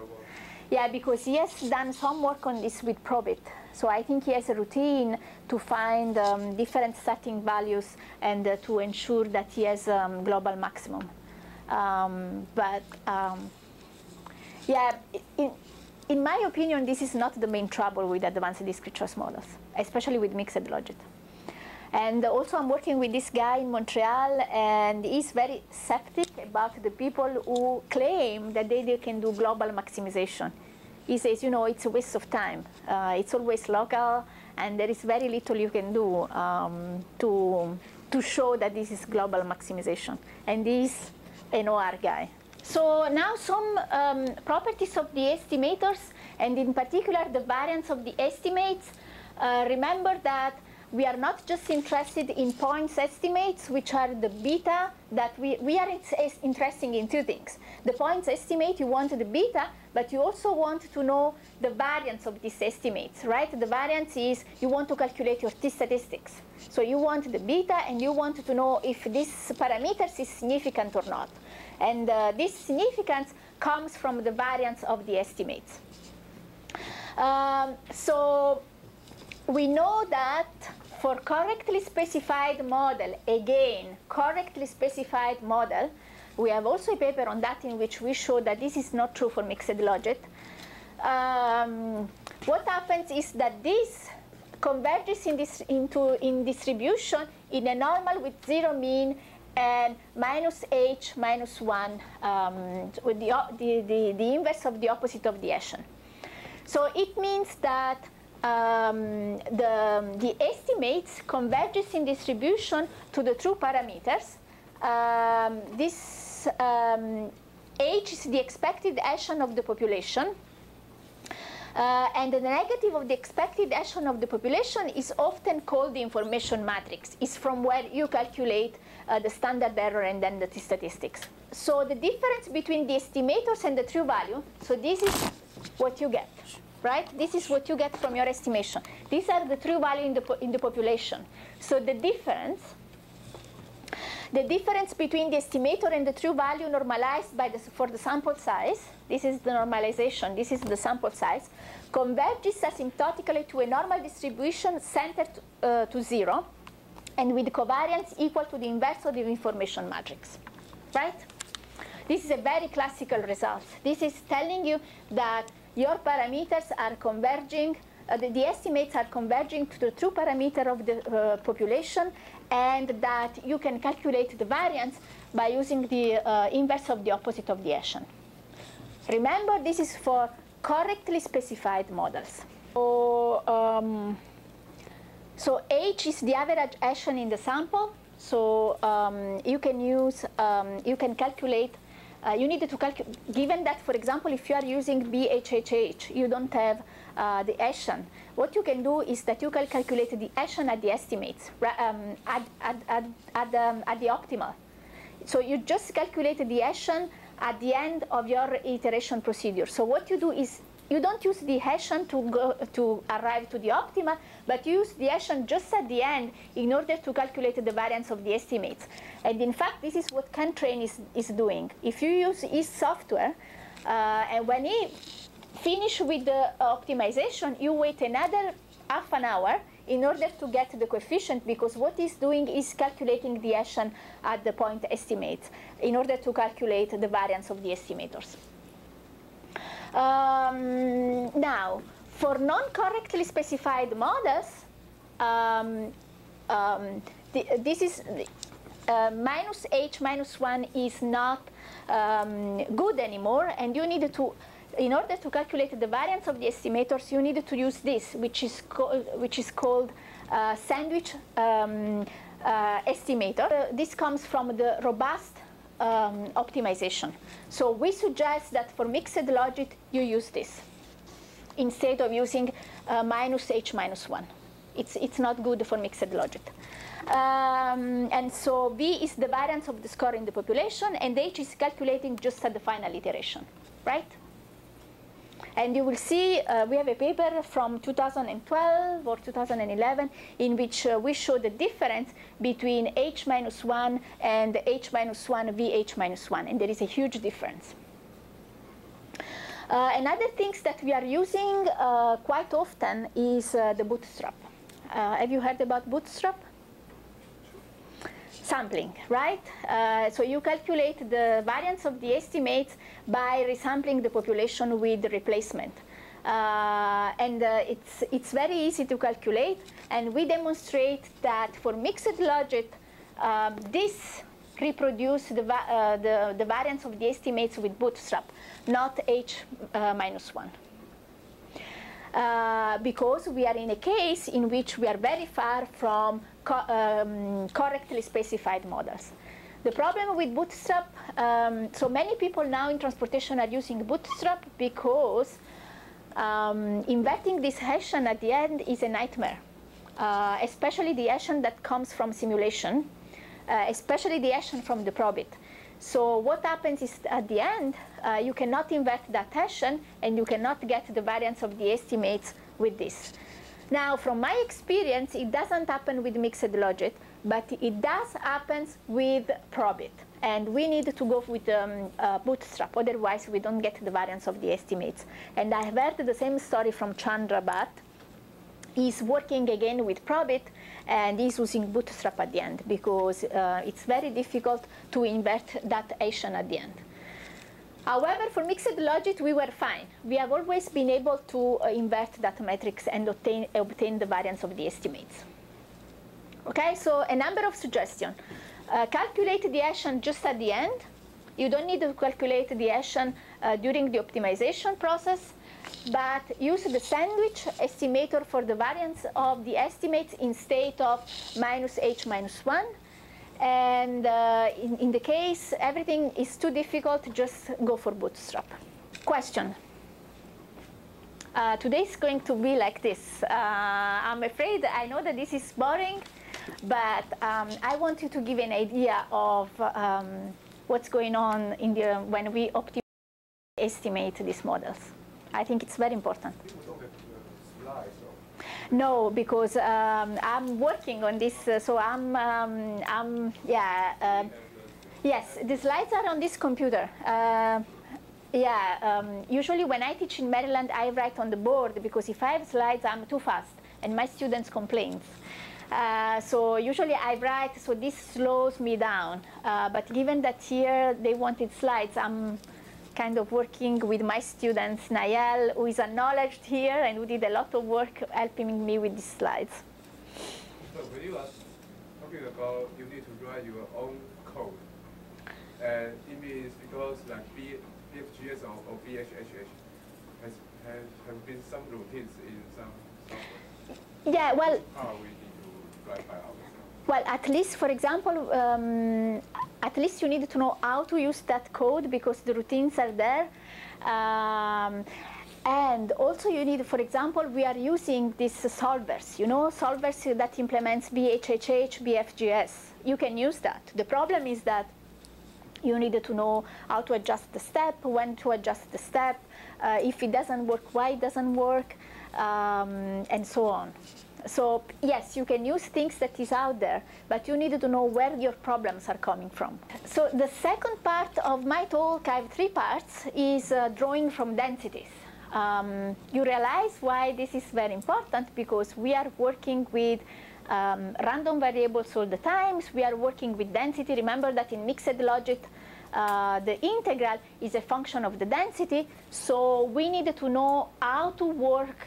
Yeah, because he has done some work on this with Probit. So I think he has a routine to find different starting values and to ensure that he has global maximum. Yeah, in my opinion, this is not the main trouble with advanced discrete choice models, especially with mixed logit. And also I'm working with this guy in Montreal, and he's very skeptic about the people who claim that they can do global maximization. He says, you know, it's a waste of time. It's always local, and there is very little you can do to show that this is global maximization. And he's an OR guy. So now some properties of the estimators, and in particular the variance of the estimates. Remember that we are not just interested in points estimates, which are the beta, that we are interested in two things. The points estimate, you want the beta, but you also want to know the variance of these estimates, right? The variance is you want to calculate your t-statistics. So you want the beta, and you want to know if this parameters is significant or not. And this significance comes from the variance of the estimates. So we know that for correctly specified model, again, correctly specified model, we have also a paper on that in which we show that this is not true for mixed logit. What happens is that this converges in distribution in a normal with zero mean and minus h minus 1, with the inverse of the opposite of the Hessian. So it means that the estimates converges in distribution to the true parameters. This h is the expected Hessian of the population. And the negative of the expected Hessian of the population is often called the information matrix. It's from where you calculate the standard error and then the statistics. So the difference between the estimators and the true value, so this is what you get, right? This is what you get from your estimation. These are the true value in the population. So the difference between the estimator and the true value normalized for the sample size, this is the normalization, this is the sample size, converges asymptotically to a normal distribution centered to 0, and with covariance equal to the inverse of the information matrix, right? This is a very classical result. This is telling you that your parameters are converging, the estimates are converging to the true parameter of the population, and that you can calculate the variance by using the inverse of the opposite of the Hessian. Remember, this is for correctly specified models. So H is the average Hessian in the sample. So you can use, you can calculate, you need to calculate, given that, for example, if you are using BHHH, you don't have the Hessian. What you can do is that you can calculate the Hessian at the estimates, at the optimal. So you just calculate the Hessian at the end of your iteration procedure. So what you do is you don't use the Hessian to arrive to the optima, but you use the Hessian just at the end in order to calculate the variance of the estimates. And in fact, this is what CanTrain is doing. If you use his software, and when he finish with the optimization, you wait another half an hour in order to get the coefficient, because what he's doing is calculating the Hessian at the point estimate in order to calculate the variance of the estimators. Now, for non-correctly specified models, this is minus h minus 1 is not good anymore, and you need to, in order to calculate the variance of the estimators, you need to use this, which is called sandwich estimator. This comes from the robust optimization. So we suggest that for mixed logit, you use this instead of using minus h minus 1. It's not good for mixed logit. And so V is the variance of the score in the population, and H is calculating just at the final iteration, right? And you will see we have a paper from 2012 or 2011 in which we show the difference between H minus 1 and H minus 1 VH minus 1, and there is a huge difference. Another things that we are using quite often is the bootstrap. Have you heard about bootstrap? Sampling, right? So you calculate the variance of the estimates by resampling the population with replacement. And it's very easy to calculate, and we demonstrate that for mixed logit, this reproduce the variance of the estimates with bootstrap, not H minus 1. Because we are in a case in which we are very far from correctly specified models. The problem with bootstrap, so many people now in transportation are using bootstrap because inverting this Hessian at the end is a nightmare, especially the Hessian that comes from simulation, especially the Hessian from the probit. So what happens is at the end, you cannot invert that Hessian, and you cannot get the variance of the estimates with this. Now, from my experience, it doesn't happen with mixed logit, but it does happen with probit. And we need to go with bootstrap, otherwise we don't get the variance of the estimates. And I have heard the same story from Chandra Bhatt. He's working again with probit, and he's using bootstrap at the end because it's very difficult to invert that Hessian at the end. However, for mixed logit, we were fine. We have always been able to invert that matrix and obtain the variance of the estimates. Okay, so a number of suggestions. Calculate the deviation just at the end. You don't need to calculate the deviation during the optimization process, but use the sandwich estimator for the variance of the estimates in state of minus h minus 1. And in the case everything is too difficult, just go for bootstrap. Question. Today is going to be like this. I'm afraid I know that this is boring, but I want you to give an idea of what's going on in when we estimate these models. I think it's very important. People don't have slides. No, because I'm working on this, so yes, the slides are on this computer. Usually when I teach in Maryland, I write on the board, because if I have slides, I'm too fast, and my students complain. So usually I write, so this slows me down. But given that here they wanted slides, I'm kind of working with my students, Nayel, who is acknowledged here and who did a lot of work helping me with these slides. So when you are talking about you need to write your own code, and it means because like BFGS or BHHH have been some routines in some software. Yeah, well. How we need to write by ourselves. Well, at least, for example, at least you need to know how to use that code, because the routines are there. And also you need, for example, we are using these solvers, solvers that implements BHHH, BFGS. You can use that. The problem is that you need to know how to adjust the step, when to adjust the step, if it doesn't work, why it doesn't work, and so on. So yes, you can use things that is out there, but you need to know where your problems are coming from. So the second part of my talk, I have 3 parts, is drawing from densities. You realize why this is very important, because we are working with random variables all the time. We are working with density. Remember that in mixed logic, the integral is a function of the density, so we need to know how to work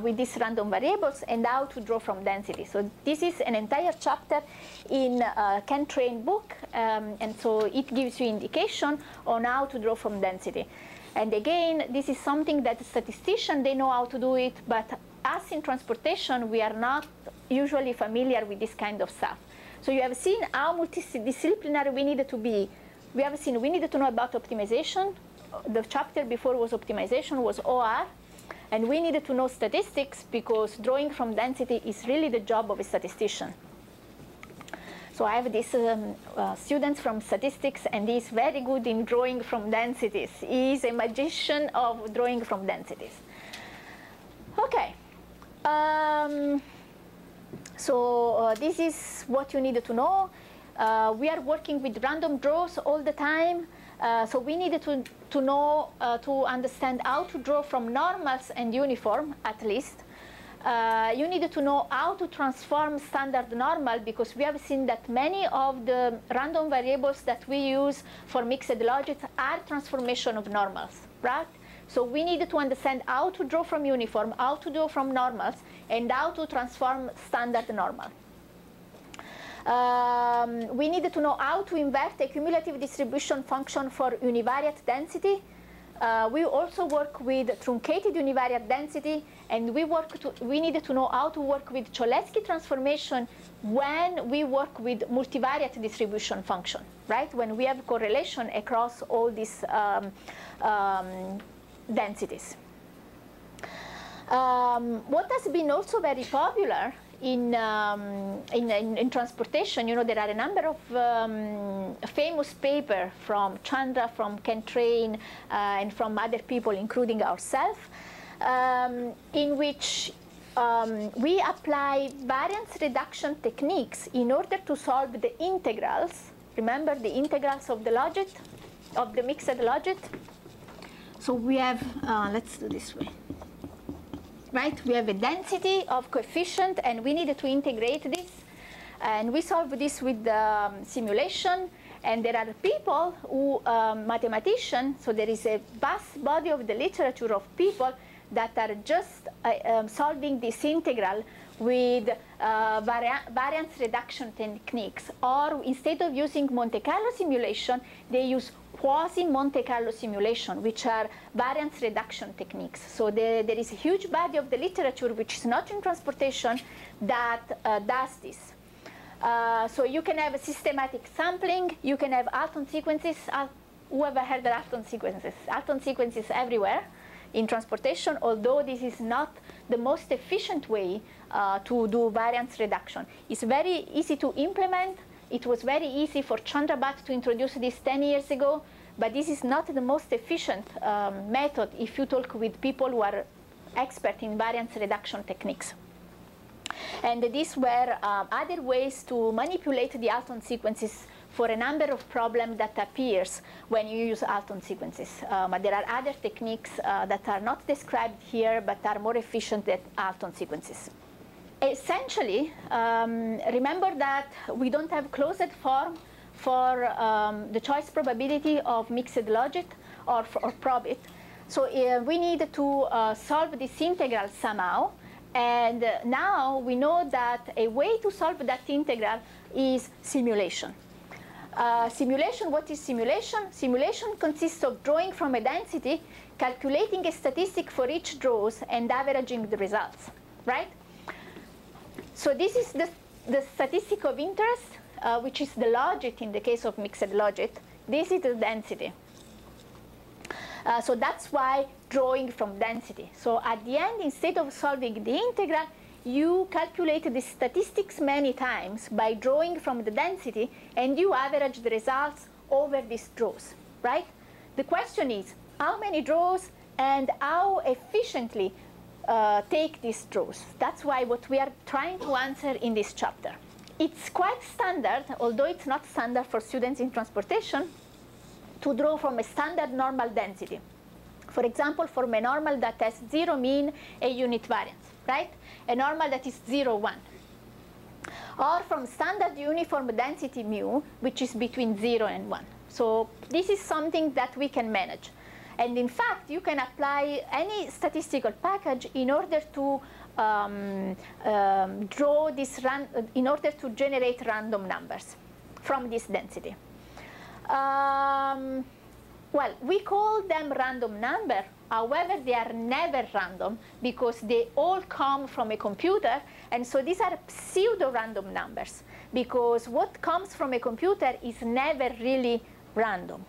with these random variables and how to draw from density. So this is an entire chapter in Ken Train book, and so it gives you indication on how to draw from density. And again, this is something that statisticians, they know how to do it, but us in transportation, we are not usually familiar with this kind of stuff. So you have seen how multidisciplinary we needed to be. We have seen we needed to know about optimization. The chapter before was optimization, was OR. And we needed to know statistics, because drawing from density is really the job of a statistician. So I have these students from statistics, and he's very good in drawing from densities. He's a magician of drawing from densities. Okay. So this is what you needed to know. We are working with random draws all the time. So we needed to know, to understand how to draw from normals and uniform, at least. You needed to know how to transform standard normal, because we have seen that many of the random variables that we use for mixed logic are transformation of normals, right? So we needed to understand how to draw from uniform, how to draw from normals, and how to transform standard normal. We needed to know how to invert a cumulative distribution function for univariate density. We also work with truncated univariate density, and we needed to know how to work with Cholesky transformation when we work with multivariate distribution function, right? When we have correlation across all these densities. What has been also very popular in transportation, there are a number of famous papers from Chandra, from Ken Train, and from other people, including ourselves, in which we apply variance reduction techniques in order to solve the integrals. Remember the integrals of the logit, of the mixed logit? So we have, let's do this way. Right, we have a density of coefficient, and we needed to integrate this. And we solve this with the simulation. And there are people who, mathematicians, so there is a vast body of the literature of people that are just solving this integral with variance reduction techniques, or instead of using Monte Carlo simulation, they use quasi-Monte Carlo simulation, which are variance reduction techniques. So there is a huge body of the literature, which is not in transportation, that does this. So you can have a systematic sampling, you can have Alton sequences. Whoever heard of Alton sequences? Alton sequences everywhere in transportation, although this is not the most efficient way to do variance reduction. It's very easy to implement. It was very easy for Chandrabhat to introduce this 10 years ago, but this is not the most efficient method if you talk with people who are expert in variance reduction techniques. And these were other ways to manipulate the Alton sequences for a number of problems that appears when you use Alton sequences. But there are other techniques that are not described here, but are more efficient than Alton sequences. Essentially, remember that we don't have closed form for the choice probability of mixed logit or probit. So we need to solve this integral somehow. And now we know that a way to solve that integral is simulation. Simulation, what is simulation? Simulation consists of drawing from a density, calculating a statistic for each draws, and averaging the results, right? So this is the statistic of interest, which is the logit in the case of mixed logit. This is the density. So that's why drawing from density. So at the end, instead of solving the integral, you calculate the statistics many times by drawing from the density, and you average the results over these draws, right? The question is, how many draws and how efficiently take these draws? That's why what we are trying to answer in this chapter. It's quite standard, although it's not standard for students in transportation, to draw from a standard normal density. For example, from a normal that has 0 mean, a unit variance, right? A normal that is 0, 1. Or from standard uniform density mu, which is between 0 and 1. So this is something that we can manage. And in fact, you can apply any statistical package in order to draw this in order to generate random numbers from this density. Well, we call them random number. However, they are never random because they all come from a computer. And so these are pseudo-random numbers because what comes from a computer is never really random.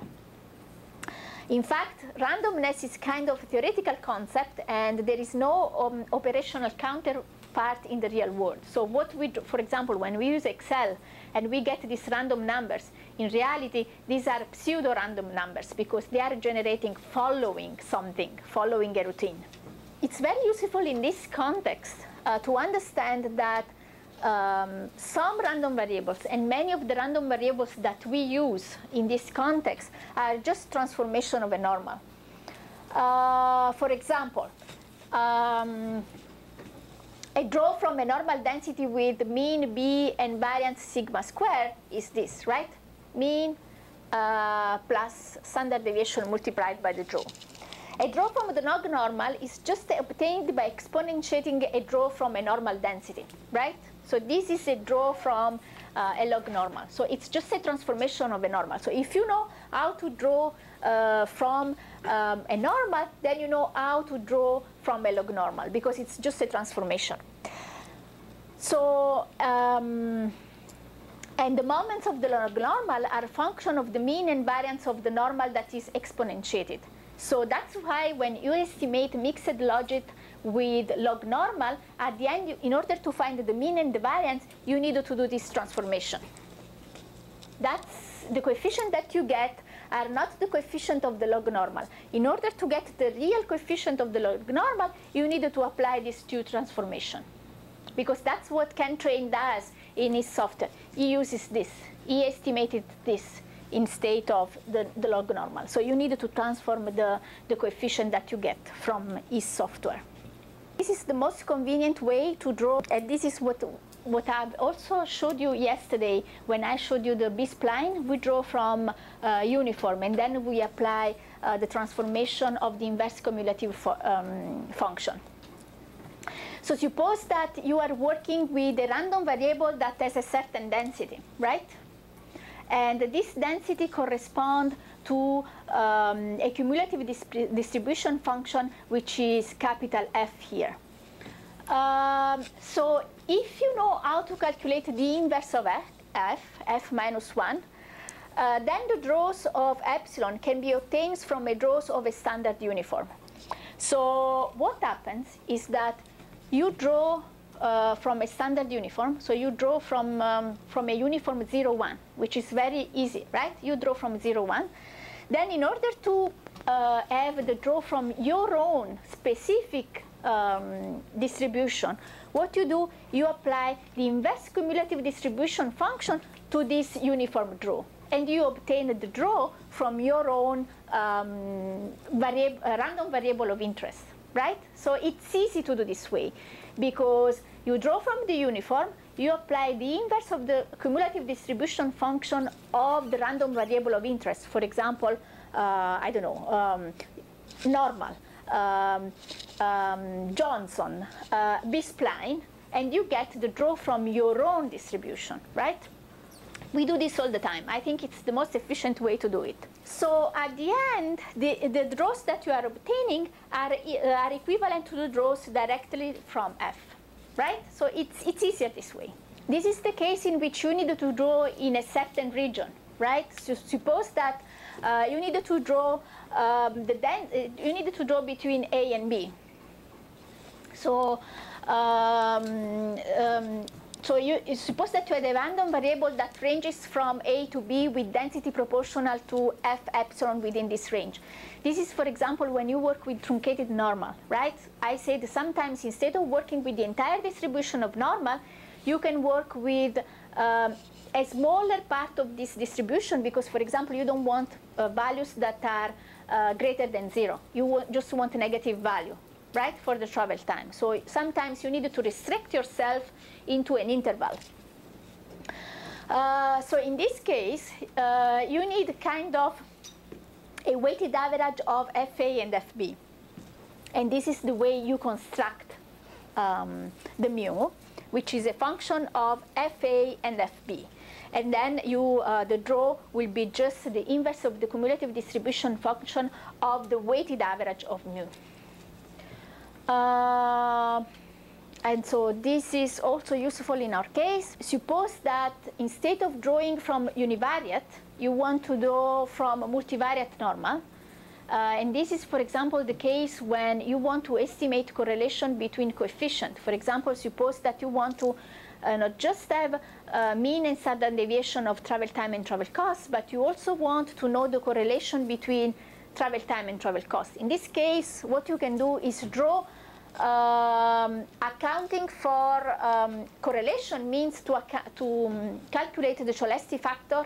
In fact, randomness is kind of a theoretical concept, and there is no operational counterpart in the real world. So what we do, for example, when we use Excel and we get these random numbers, in reality, these are pseudo-random numbers because they are generating following something, following a routine. It's very useful in this context to understand that some random variables and many of the random variables that we use in this context are just transformation of a normal. For example, a draw from a normal density with mean B and variance sigma square is this, right? Mean plus standard deviation multiplied by the draw. A draw from the log normal is just obtained by exponentiating a draw from a normal density, right? So this is a draw from a log normal. So it's just a transformation of a normal. So if you know how to draw from a normal, then you know how to draw from a log normal because it's just a transformation. So, and the moments of the log normal are a function of the mean and variance of the normal that is exponentiated. So that's why when you estimate mixed logit with log normal, at the end, in order to find the mean and the variance, you need to do this transformation. That's the coefficient that you get are not the coefficient of the log normal. In order to get the real coefficient of the log normal, you need to apply this two transformation. Because that's what CanTrain does in his software. He uses this. He estimated this instead of the log normal. So you need to transform the coefficient that you get from his software. This is the most convenient way to draw, and this is what I've also showed you yesterday when I showed you the B-spline. We draw from uniform, and then we apply the transformation of the inverse cumulative function. So suppose that you are working with a random variable that has a certain density, right? And this density corresponds to a cumulative distribution function, which is capital F here. So if you know how to calculate the inverse of f minus 1, then the draws of epsilon can be obtained from a draws of a standard uniform. So what happens is that you draw from a standard uniform. So you draw from a uniform 0, 1, which is very easy, right? You draw from 0, 1. Then in order to have the draw from your own specific distribution, what you do, you apply the inverse cumulative distribution function to this uniform draw. And you obtain the draw from your own random variable of interest, right? So it's easy to do this way, because you draw from the uniform, you apply the inverse of the cumulative distribution function of the random variable of interest. For example, I don't know, normal, Johnson, B-spline, and you get the draw from your own distribution, right? We do this all the time. I think it's the most efficient way to do it. So at the end, the draws that you are obtaining are equivalent to the draws directly from F, right? So it's easier this way. This is the case in which you need to draw in a certain region, right? So suppose that you need to draw you need to draw between A and B. So so you suppose that you have a random variable that ranges from A to B with density proportional to F epsilon within this range. This is, for example, when you work with truncated normal, right? I said sometimes instead of working with the entire distribution of normal, you can work with a smaller part of this distribution because, for example, you don't want values that are greater than 0. You just want a negative value, right, for the travel time. So sometimes you need to restrict yourself into an interval. So in this case, you need kind of a weighted average of FA and FB. And this is the way you construct the mu, which is a function of FA and FB. And then the draw will be just the inverse of the cumulative distribution function of the weighted average of mu. And so this is also useful in our case. Suppose that instead of drawing from univariate, you want to draw from multivariate normal. And this is, for example, the case when you want to estimate correlation between coefficients. For example, suppose that you want to not just have mean and standard deviation of travel time and travel costs, but you also want to know the correlation between travel time and travel costs. In this case, what you can do is draw accounting for correlation means to calculate the Cholesky factor,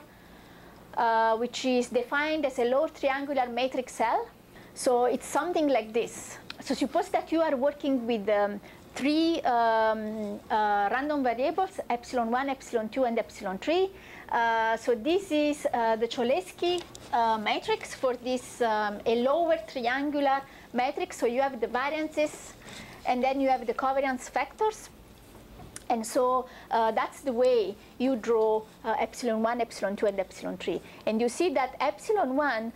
which is defined as a low triangular matrix L. So it's something like this. So suppose that you are working with 3 random variables, epsilon 1, epsilon 2, and epsilon 3. So this is the Cholesky matrix for this a lower triangular matrix. So you have the variances, and then you have the covariance factors. And so that's the way you draw epsilon 1, epsilon 2, and epsilon 3. And you see that epsilon 1,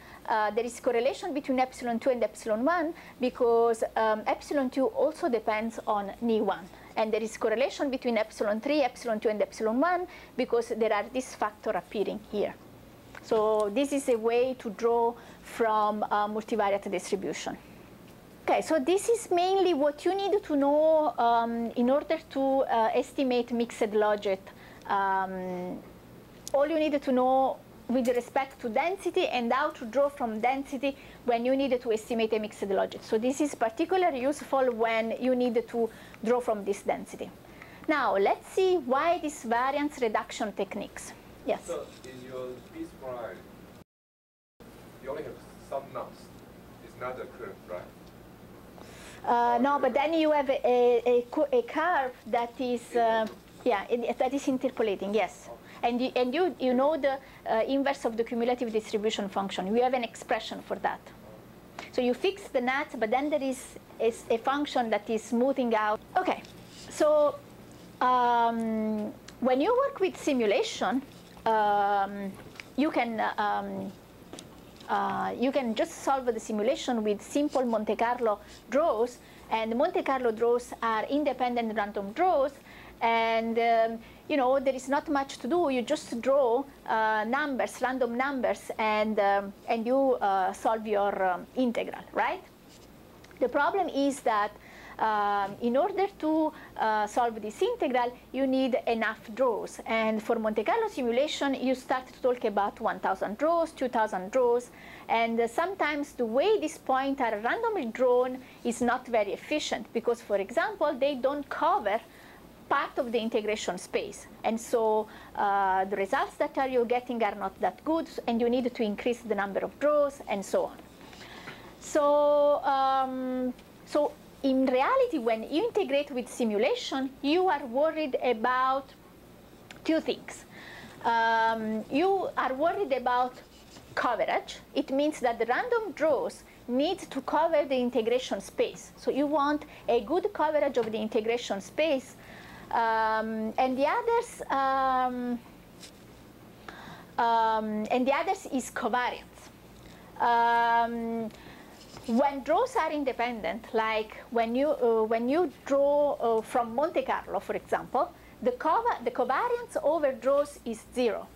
there is correlation between epsilon 2 and epsilon 1 because epsilon 2 also depends on Ni1. And there is correlation between epsilon 3, epsilon 2, and epsilon 1 because there are this factor appearing here. So this is a way to draw from multivariate distribution. Okay, so this is mainly what you need to know in order to estimate mixed logit. All you need to know with respect to density and how to draw from density when you need to estimate a mixed logit. So this is particularly useful when you need to draw from this density. Now, let's see why these variance reduction techniques. Yes? So in your B-spline, you only have some knots. It's not a curve, right? No, but then you have a curve that is, that is interpolating, yes. And you know the inverse of the cumulative distribution function. We have an expression for that. So you fix the nuts, but then there is a function that is smoothing out. Okay, so when you work with simulation, you can just solve the simulation with simple Monte Carlo draws, and Monte Carlo draws are independent random draws, and you know, there is not much to do. You just draw numbers, random numbers, and you solve your integral, right? The problem is that in order to solve this integral, you need enough draws. And for Monte Carlo simulation, you start to talk about 1,000 draws, 2,000 draws. And sometimes the way these points are randomly drawn is not very efficient because, for example, they don't cover part of the integration space. And so the results that you're getting are not that good, and you need to increase the number of draws and so on. So, so in reality, when you integrate with simulation, you are worried about two things. You are worried about coverage. It means that the random draws need to cover the integration space. So you want a good coverage of the integration space. And the others is covariance. When draws are independent, like when you draw from Monte Carlo, for example, the covariance over draws is 0.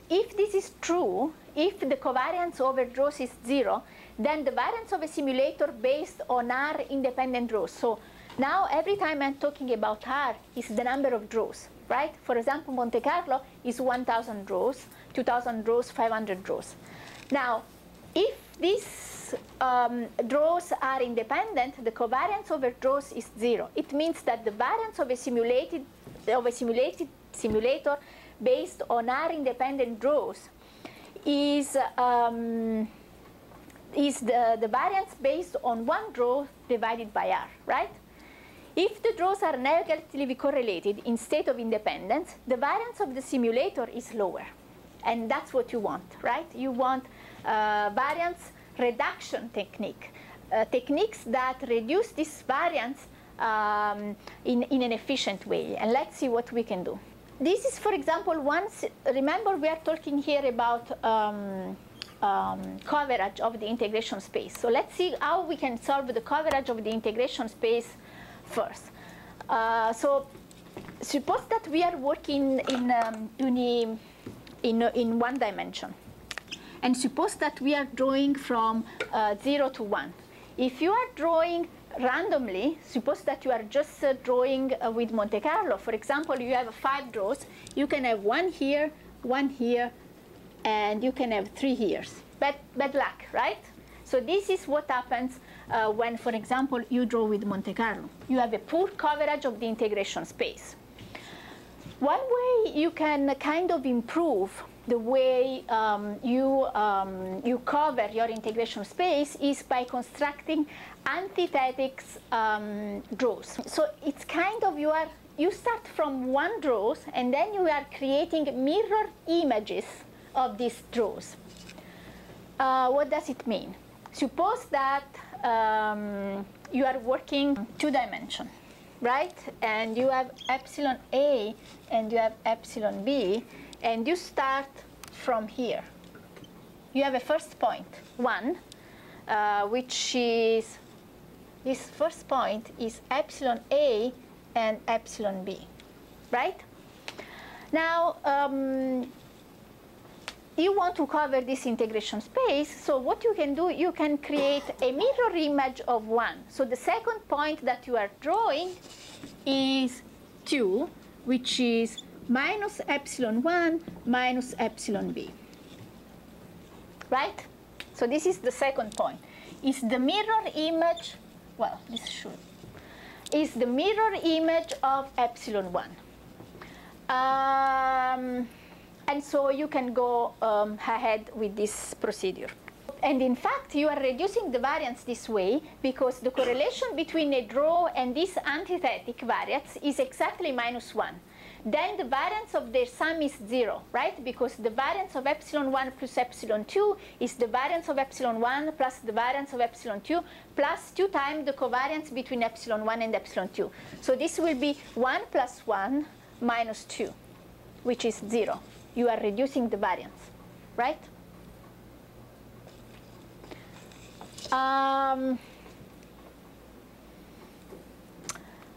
If this is true, if the covariance over draws is 0, then the variance of a simulator based on R independent draws. So now every time I'm talking about R is the number of draws, right? For example, Monte Carlo is 1,000 draws, 2,000 draws, 500 draws. Now, if these draws are independent, the covariance over draws is 0. It means that the variance of a simulated simulator based on R independent draws is the variance based on one draw divided by R, right? If the draws are negatively correlated in state of independence, the variance of the simulator is lower. And that's what you want, right? You want variance reduction technique, techniques that reduce this variance in an efficient way. And let's see what we can do. This is, for example, remember we are talking here about coverage of the integration space. So let's see how we can solve the coverage of the integration space first. So suppose that we are working in one dimension. And suppose that we are drawing from 0 to 1. If you are drawing randomly, suppose that you are just drawing with Monte Carlo. For example, you have 5 draws. You can have 1 here, and you can have 3 here. Bad luck, right? So this is what happens when, for example, you draw with Monte Carlo. You have a poor coverage of the integration space. One way you can kind of improve the way you cover your integration space is by constructing antithetics draws. So it's kind of you start from one draws, and then you are creating mirror images of these draws. What does it mean? Suppose that you are working 2-dimension, right? And you have epsilon A and you have epsilon B, and you start from here. You have a first point, 1, which is, this first point is epsilon A and epsilon B, right? Now, you want to cover this integration space, so what you can do, you can create a mirror image of 1. So the second point that you are drawing is 2, which is minus epsilon 1 minus epsilon B, right? So this is the second point. Is the mirror image, well, this should, is the mirror image of epsilon 1. And so you can go ahead with this procedure. And in fact, you are reducing the variance this way because the correlation between a draw and this antithetic variance is exactly -1. Then the variance of their sum is 0, right? Because the variance of epsilon 1 plus epsilon 2 is the variance of epsilon 1 plus the variance of epsilon 2 plus 2 times the covariance between epsilon 1 and epsilon 2. So this will be 1 plus 1 minus 2, which is 0. You are reducing the variance, right?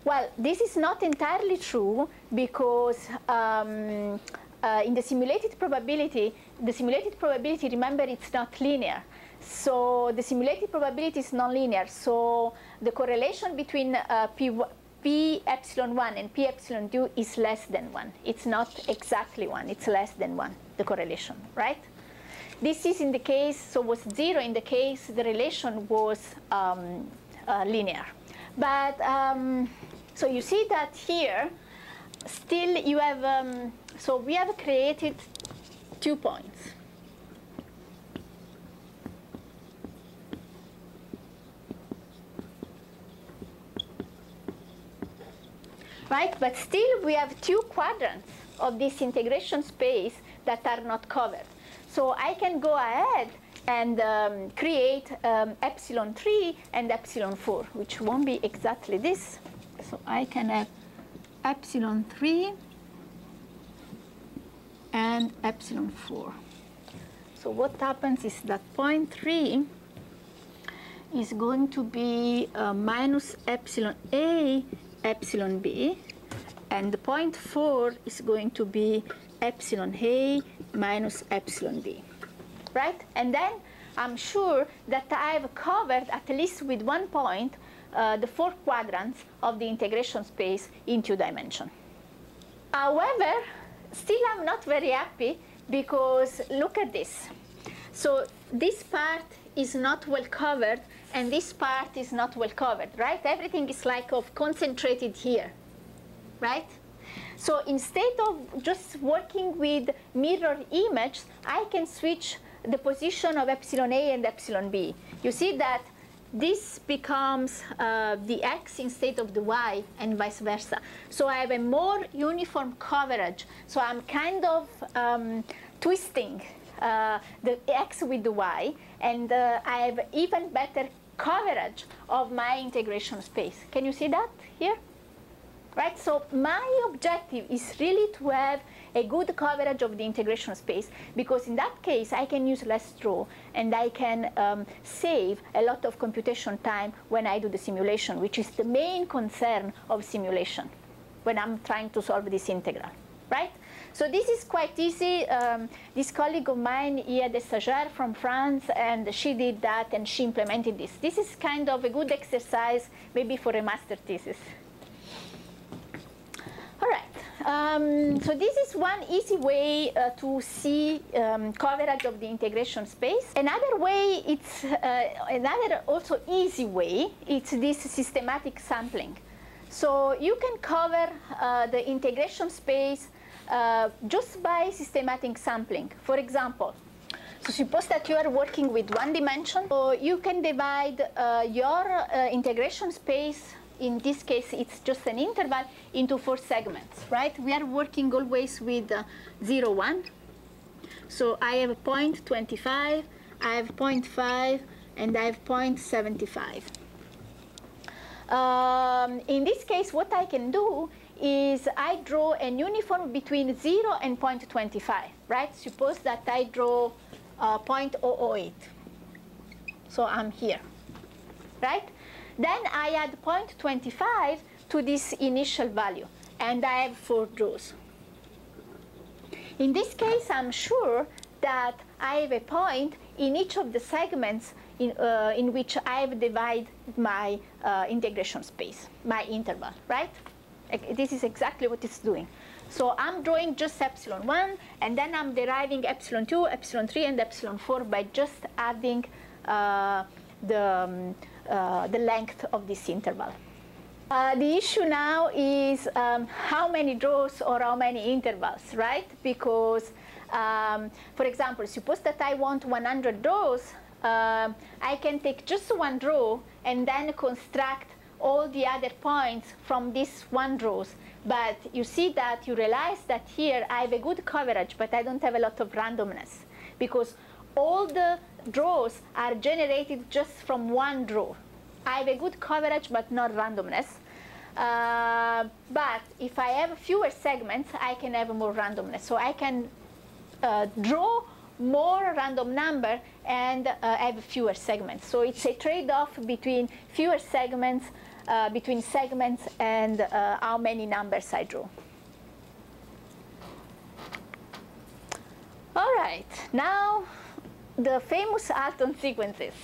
Well, this is not entirely true because in the simulated probability, remember, it's not linear. So the simulated probability is nonlinear. So the correlation between P epsilon 1 and P epsilon 2 is less than 1. It's not exactly 1. It's less than 1, the correlation, right? This is in the case, so was 0 in the case the relation was linear. But so you see that here, still you have, so we have created 2 points. Right, but still we have 2 quadrants of this integration space that are not covered. So I can go ahead and create epsilon 3 and epsilon 4, which won't be exactly this. So I can have epsilon 3 and epsilon 4. So what happens is that point 3 is going to be minus epsilon A, epsilon B, and the point 4 is going to be epsilon A minus epsilon B, right? And then I'm sure that I've covered, at least with 1 point, the 4 quadrants of the integration space in 2 dimensions. However, still I'm not very happy because look at this. So this part is not well covered and this part is not well covered, right? Everything is like concentrated here, right? So instead of just working with mirror image, I can switch the position of epsilon A and epsilon B. You see that this becomes the X instead of the Y and vice versa. So I have a more uniform coverage. So I'm kind of twisting the X with the Y, and I have even better coverage of my integration space. Can you see that here? Right, so my objective is really to have a good coverage of the integration space, because in that case I can use less draw and I can save a lot of computation time when I do the simulation, which is the main concern of simulation when I'm trying to solve this integral, right? So this is quite easy. This colleague of mine, Ia de Stagiaire from France, and she did that and she implemented this. This is kind of a good exercise maybe for a master thesis. All right, so this is one easy way to see coverage of the integration space. Another way, it's another also easy way, it's this systematic sampling. So you can cover the integration space just by systematic sampling. For example, so suppose that you are working with 1 dimension, so you can divide your integration space. In this case, it's just an interval into 4 segments, right? We are working always with 0, 1. So I have 0.25, I have 0.5, and I have 0.75. In this case, what I can do is I draw an uniform between 0 and 0.25, right? Suppose that I draw 0.008. So I'm here, right? Then I add 0.25 to this initial value, and I have 4 draws. In this case, I'm sure that I have a point in each of the segments in which I've divided my integration space, my interval, right? This is exactly what it's doing. So I'm drawing just epsilon 1, and then I'm deriving epsilon 2, epsilon 3, and epsilon 4 by just adding the length of this interval. The issue now is how many draws or how many intervals, right? Because, for example, suppose that I want 100 draws, I can take just one row and then construct all the other points from this one row. But you see that you realize that here I have a good coverage, but I don't have a lot of randomness, because all the rows are generated just from one row. I have a good coverage, but not randomness. But if I have fewer segments, I can have more randomness. So I can draw more random number and have fewer segments. So it's a trade-off between fewer segments, between segments and how many numbers I draw. All right, now the famous Alton sequences.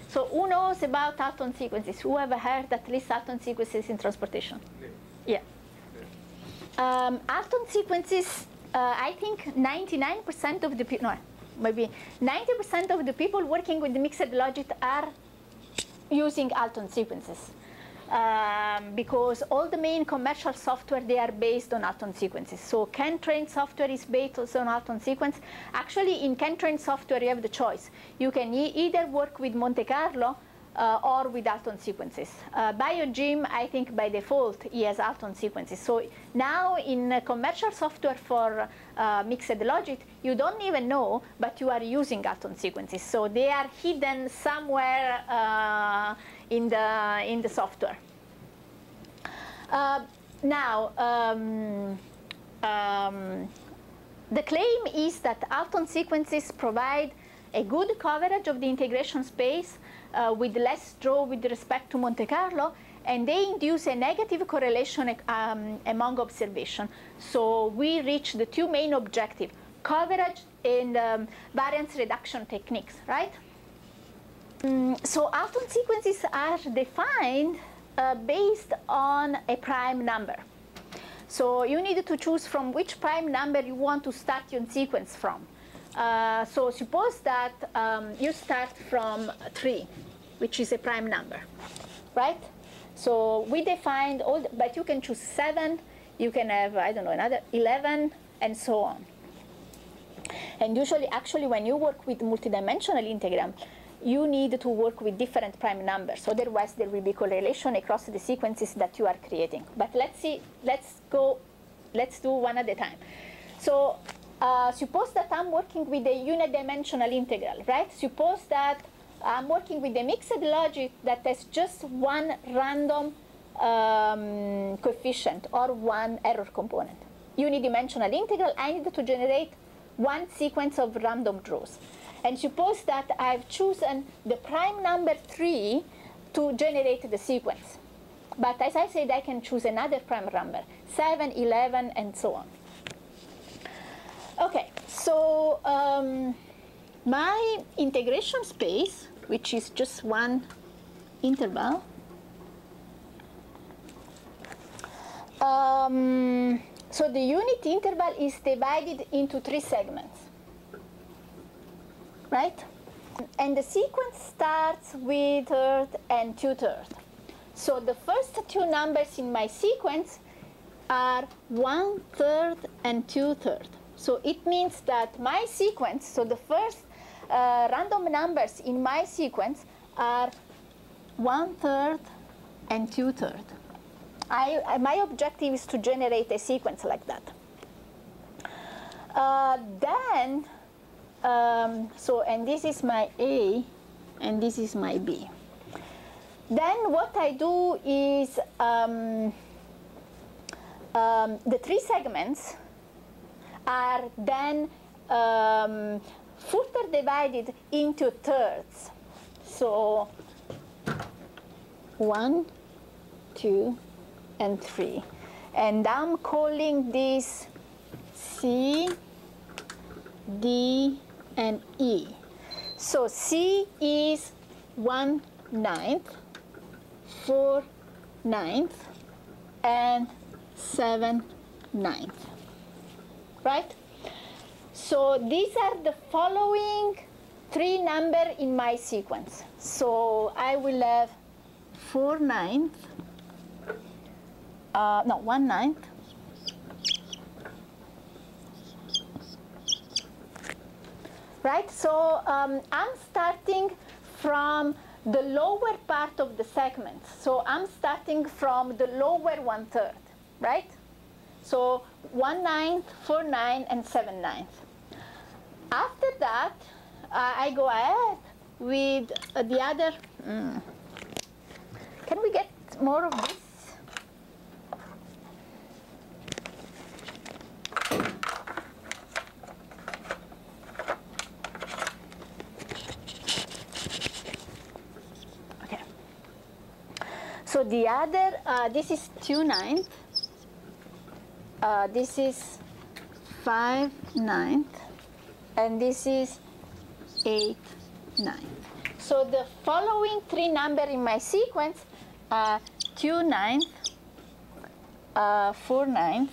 So who knows about Alton sequences? Who ever heard at least Alton sequences in transportation? Yeah. Alton sequences, I think 99% of the people, no, maybe 90% of the people working with the mixed logit are using Alton sequences. Because all the main commercial software, they are based on Alton sequences. So CAN-trained software is based also on Alton sequence. Actually, in CAN-trained software, you have the choice. You can either work with Monte Carlo or with Alton sequences. BioGym, I think by default, he has Alton sequences. So now in commercial software for mixed logit, you don't even know, but you are using Alton sequences. So they are hidden somewhere in the software. The claim is that Alton sequences provide a good coverage of the integration space with less draw with respect to Monte Carlo, and they induce a negative correlation among observations. So we reach the two main objectives, coverage and variance reduction techniques, right? So Alton sequences are defined based on a prime number. So you need to choose from which prime number you want to start your sequence from. So suppose that you start from 3, which is a prime number, right? So we defined all, but you can choose 7, you can have, I don't know, another 11, and so on. And usually, actually, when you work with multidimensional integram, you need to work with different prime numbers. Otherwise, there will be correlation across the sequences that you are creating. But let's see, let's do one at a time. So suppose that I'm working with a unidimensional integral, right? Suppose that I'm working with a mixed logit that has just one random coefficient or one error component. Unidimensional integral, I need to generate one sequence of random draws. And suppose that I've chosen the prime number 3 to generate the sequence. But as I said, I can choose another prime number, 7, 11, and so on. OK, so my integration space, which is just one interval, so the unit interval is divided into 3 segments, right? And the sequence starts with 1/3 and 2/3. So the first 2 numbers in my sequence are 1/3 and 2/3. So it means that my sequence, so the first random numbers in my sequence are 1/3 and 2/3. My objective is to generate a sequence like that. And this is my A, and this is my B. Then what I do is the 3 segments are then further divided into thirds. So 1, 2, and 3. And I'm calling this C, D, and E. So C is 1/9, 4/9, and 7/9, right? So these are the following 3 numbers in my sequence. So I will have 4/9, 1/9, 4/9, right? So I'm starting from the lower part of the segment. So I'm starting from the lower 1/3, right? So 1/9, 4/9, and 7/9. After that, I go ahead with the other. Can we get more of this? Okay. So the other, this is 2/9. This is 5/9, and this is 8/9. So the following three numbers in my sequence are 2/9, 4/9,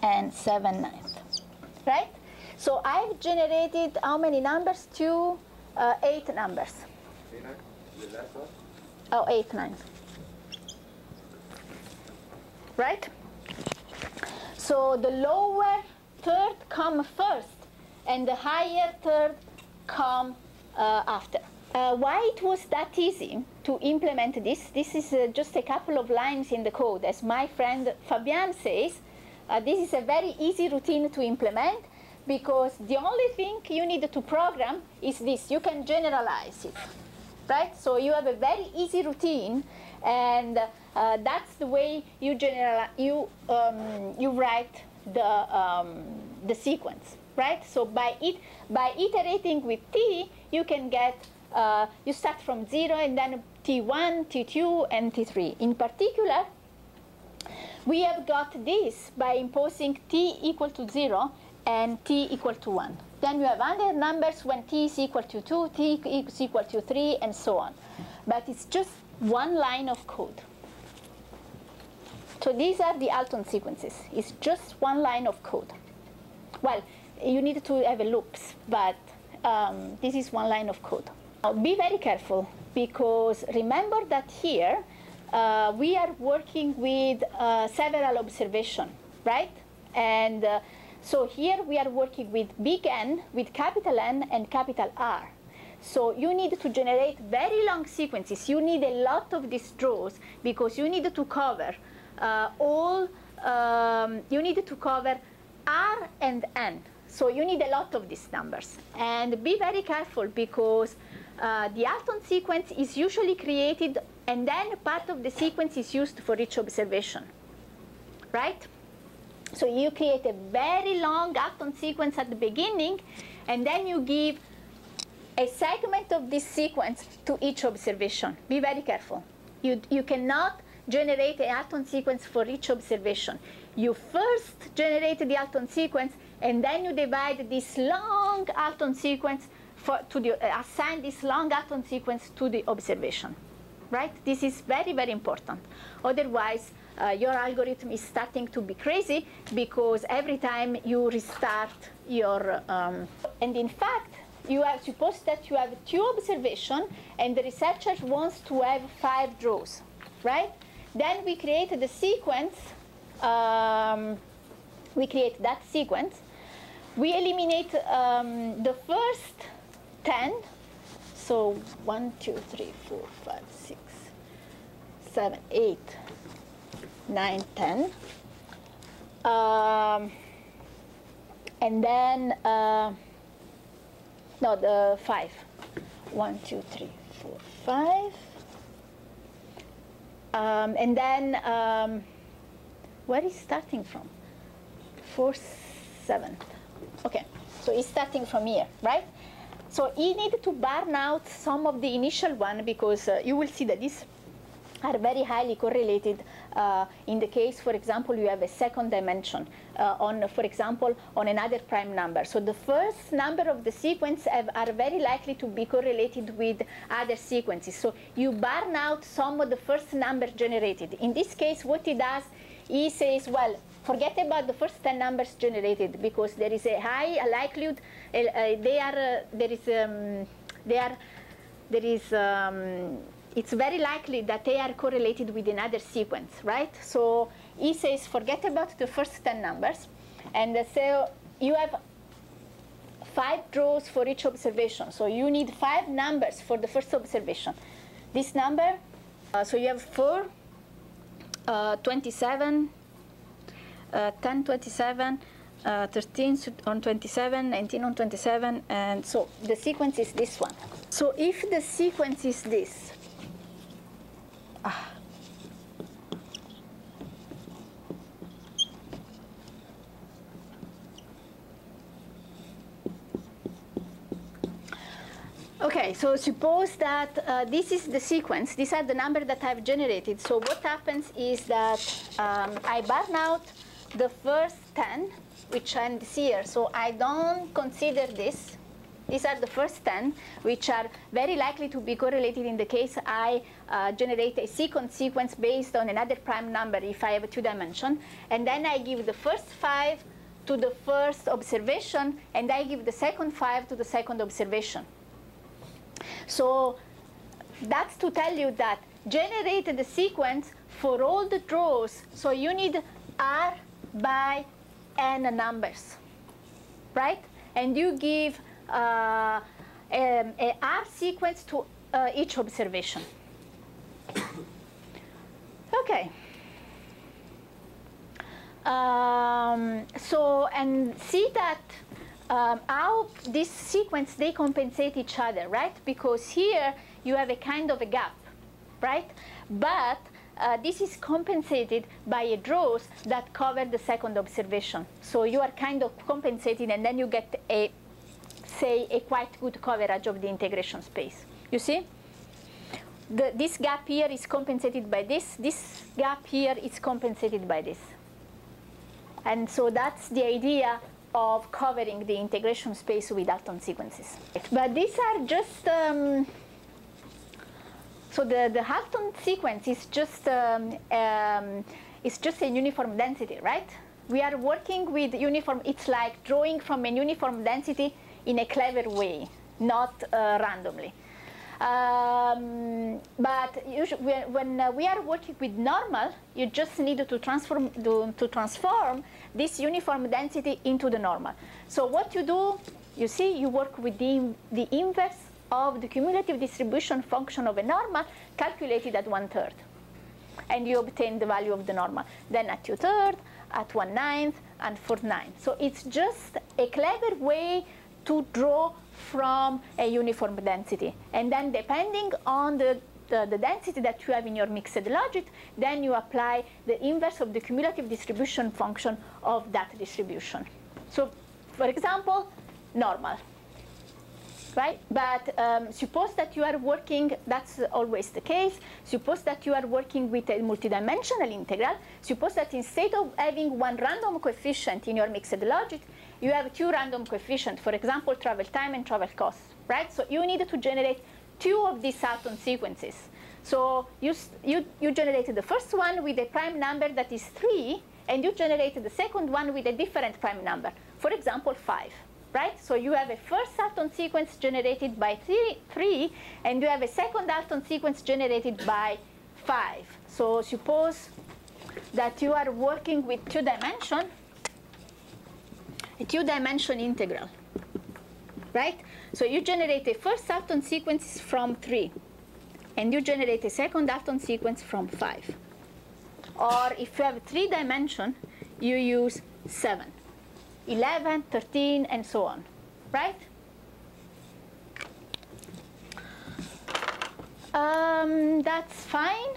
and 7/9, right? So I've generated how many numbers? 8 numbers. 8/9? The last one? Oh, 8/9. Right? So the lower third come first, and the higher third come after. Why it was that easy to implement this? This is just a couple of lines in the code. As my friend Fabian says, this is a very easy routine to implement, because the only thing you need to program is this. You can generalize it, right? So you have a very easy routine, and that's the way you write the sequence, right? So by iterating with T, you can get you start from 0 and then T1, T2, and T3. In particular, we have got this by imposing T equal to 0 and T equal to 1. Then you have other numbers when T is equal to 2, T is equal to 3, and so on. But it's just one line of code. So these are the Alton sequences. It's just one line of code. Well, you need to have a loops, but this is one line of code. Now, be very careful, because remember that here we are working with several observations, right? And so here we are working with big N, with capital N, and capital R. So you need to generate very long sequences. You need a lot of these draws, because you need to cover you need to cover R and N. So you need a lot of these numbers. And be very careful, because the Alton sequence is usually created, and then part of the sequence is used for each observation, right? So you create a very long Alton sequence at the beginning, and then you give a segment of this sequence to each observation. Be very careful. You cannot generate an Alton sequence for each observation. You first generate the Alton sequence, and then you divide this long Alton sequence assign this long Alton sequence to the observation, right? This is very, very important. Otherwise, your algorithm is starting to be crazy, because every time you restart your, and in fact, you are supposed that you have 2 observations, and the researcher wants to have 5 draws, right? Then we create the sequence. We create that sequence. We eliminate the first 10. So 1, 2, 3, 4, 5, 6, 7, 8, 9, 10. And then, no, the 5. 1, 2, 3, 4, 5. And then, where is starting from? 4, 7. Okay, so it's starting from here, right? So you need to burn out some of the initial one, because you will see that these are very highly correlated in the case, for example, you have a second dimension for example, on another prime number. So the first number of the sequence are very likely to be correlated with other sequences. So you burn out some of the first number generated. In this case, what he does, he says, well, forget about the first 10 numbers generated, because there is a high likelihood it's very likely that they are correlated with another sequence, right? So he says, forget about the first 10 numbers, and so you have 5 draws for each observation. So you need 5 numbers for the first observation. This number, so you have 4, 27, 10, 27, 13 on 27, 19 on 27, and so the sequence is this one. So if the sequence is this, okay, so suppose that this is the sequence. These are the numbers that I've generated. So what happens is that I burn out the first 10, which ends here. So I don't consider this. These are the first 10, which are very likely to be correlated in the case I generate a second sequence based on another prime number if I have a 2-dimension. And then I give the first 5 to the first observation, and I give the second 5 to the second observation. So that's to tell you that generate the sequence for all the draws. So you need R by n numbers, right? And you give a R sequence to each observation. Okay. So, and see that how this sequence, they compensate each other, right? Because here you have a kind of a gap, right? But this is compensated by a draws that cover the second observation. So you are kind of compensating, and then you get a, say, a quite good coverage of the integration space. You see? This gap here is compensated by this. This gap here is compensated by this. And so that's the idea of covering the integration space with Halton sequences. But these are just, so the Halton sequence is just a uniform density, right? We are working with uniform, it's like drawing from a uniform density in a clever way, not randomly. But usually when we are working with normal, you just need to transform this uniform density into the normal. So what you do, you see, you work with the inverse of the cumulative distribution function of a normal calculated at 1/3. And you obtain the value of the normal. Then at 2/3, at 1/9, and 4/9. So it's just a clever way to draw from a uniform density. And then depending on the density that you have in your mixed logit, then you apply the inverse of the cumulative distribution function of that distribution. So for example, normal, right? But suppose that you are working, that's always the case, suppose that you are working with a multidimensional integral. Suppose that instead of having one random coefficient in your mixed logit, you have 2 random coefficients, for example, travel time and travel cost, right? So you need to generate 2 of these Halton sequences. So you generated the first one with a prime number that is 3, and you generated the second one with a different prime number, for example, 5, right? So you have a first Halton sequence generated by 3, and you have a second Halton sequence generated by 5. So suppose that you are working with 2-dimension, a 2-dimension integral, right? So you generate a first Halton sequence from 3, and you generate a second Halton sequence from 5. Or if you have 3-dimension, you use 7, 11, 13, and so on, right? That's fine.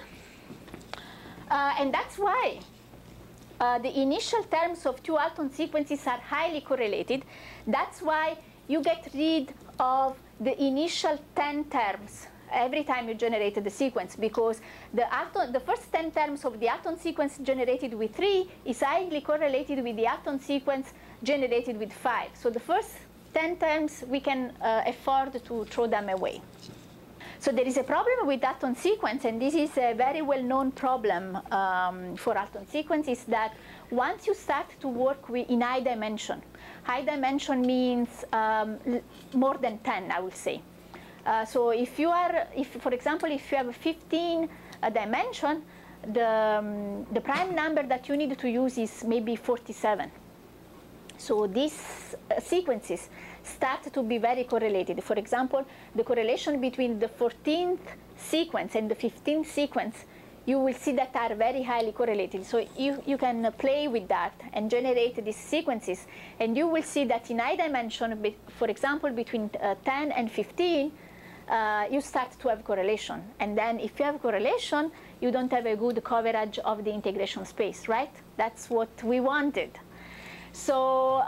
And that's why the initial terms of 2 Halton sequences are highly correlated. That's why you get rid of the initial 10 terms every time you generate the sequence, because the first 10 terms of the Halton sequence generated with 3 is highly correlated with the Halton sequence generated with 5. So the first 10 terms, we can afford to throw them away. So there is a problem with Halton sequence, and this is a very well-known problem for Halton sequence, is that once you start to work in high dimension means more than 10, I would say. So for example, if you have a 15 dimension, the prime number that you need to use is maybe 47. So these sequences start to be very correlated. For example, the correlation between the 14th sequence and the 15th sequence, you will see that are very highly correlated. So you can play with that and generate these sequences, and you will see that in high dimension, for example, between 10 and 15, you start to have correlation. And then if you have correlation, you don't have a good coverage of the integration space, right? That's what we wanted. So,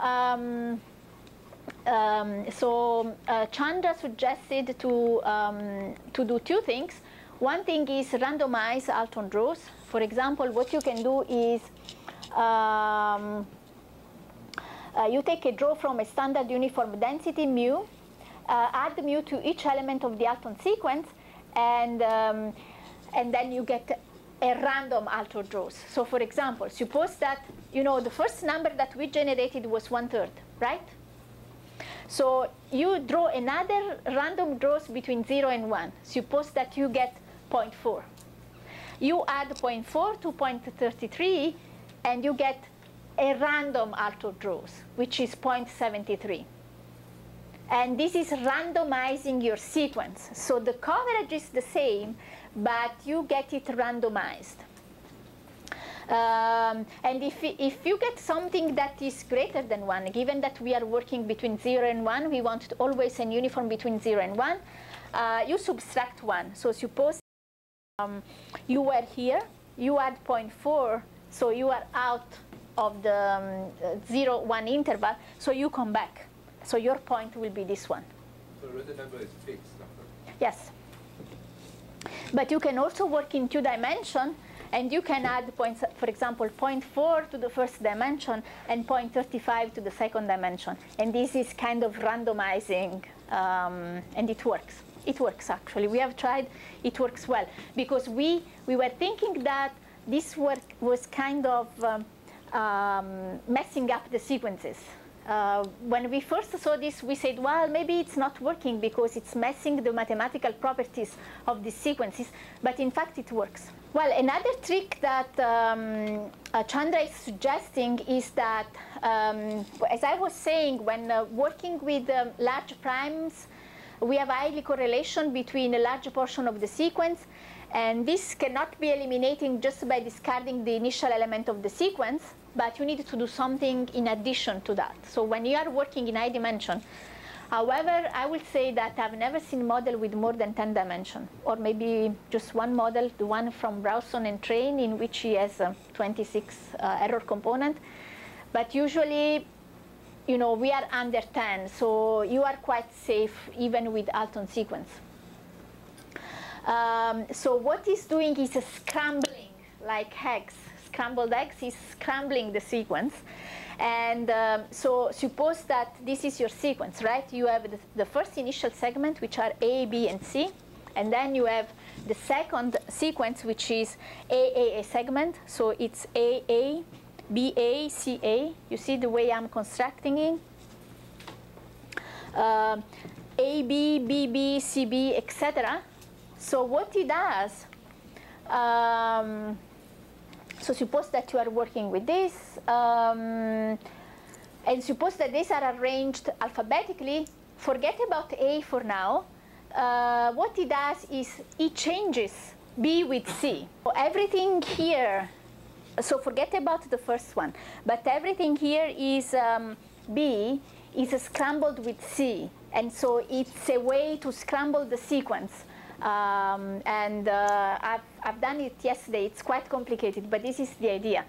Chandra suggested to do two things. One thing is randomize Alton draws. For example, what you can do is you take a draw from a standard uniform density mu, add mu to each element of the Alton sequence, and then you get a random Alton draws. So for example, suppose that, you know, the first number that we generated was 1/3, right? So you draw another random draws between 0 and 1. Suppose that you get 0.4. You add 0.4 to 0.33, and you get a random Alton draws, which is 0.73. And this is randomizing your sequence. So the coverage is the same, but you get it randomized. And if you get something that is greater than 1, given that we are working between 0 and 1, we want always an uniform between 0 and 1, you subtract 1. So suppose you were here, you add 0.4, so you are out of the 0-1 interval, so you come back. So your point will be this one. So the random number is fixed number? Yes. But you can also work in 2 dimensions, and you can add points, for example, 0.4 to the first dimension and 0.35 to the second dimension. And this is kind of randomizing, and it works. It works, actually. We have tried. It works well. Because we were thinking that this work was kind of messing up the sequences. When we first saw this, we said, well, maybe it's not working because it's messing the mathematical properties of these sequences. But in fact, it works. Well, another trick that Chandra is suggesting is that, as I was saying, when working with large primes, we have highly correlation between a large portion of the sequence. And this cannot be eliminating just by discarding the initial element of the sequence, but you need to do something in addition to that. So when you are working in high dimension, however, I will say that I've never seen a model with more than 10 dimensions, or maybe just one model, the one from Browson and Train, in which he has 26 error component. But usually, you know, we are under 10, so you are quite safe even with Alton sequence. So what he's doing is scrambling, like eggs. Scrambled eggs is scrambling the sequence. And so suppose that this is your sequence, right? You have the first initial segment, which are A, B, and C. And then you have the second sequence, which is A segment. So it's AA, BA, CA. You see the way I'm constructing it? AB, BB, CB, etc. So what he does, so suppose that you are working with this, and suppose that these are arranged alphabetically. Forget about A for now. What he does is he changes B with C. So everything here, so forget about the first one, but everything here is B is scrambled with C. And so it's a way to scramble the sequence. I've done it yesterday. It's quite complicated, but this is the idea.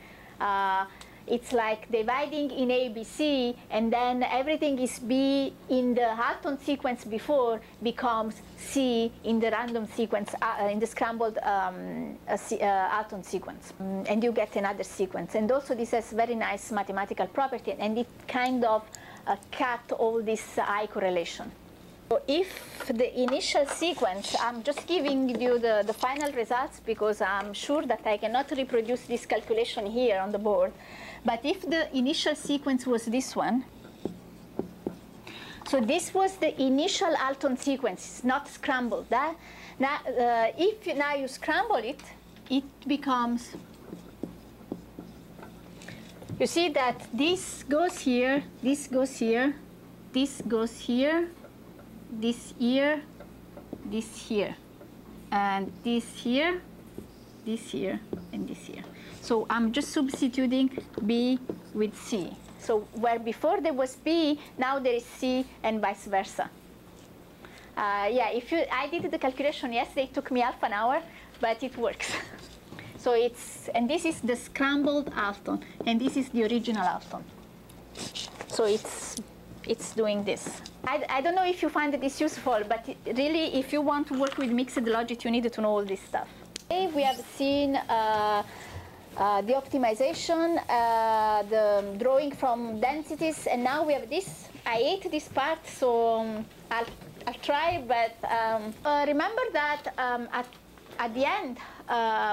It's like dividing in A, B, C, and then everything is B in the Alton sequence before becomes C in the random sequence, in the scrambled Alton sequence. And you get another sequence. And also this has very nice mathematical property, and it kind of cut all this high correlation. So if the initial sequence, I'm just giving you the final results because I'm sure that I cannot reproduce this calculation here on the board. But if the initial sequence was this one, so this was the initial Alton sequence, it's not scrambled. Now, if you scramble it, it becomes you see that this goes here, this goes here, this goes here, this here, this here, and this here, and this here. So I'm just substituting B with C. So where before there was B, now there is C, and vice versa. Yeah, I did the calculation yesterday. It took me half an hour, but it works. So and this is the scrambled Alton, and this is the original Alton. So it's doing this. I don't know if you find this useful, but really, if you want to work with mixed logit, you need to know all this stuff. Okay, we have seen the optimization, the drawing from densities, and now we have this. I hate this part, so I'll try, but remember that at the end,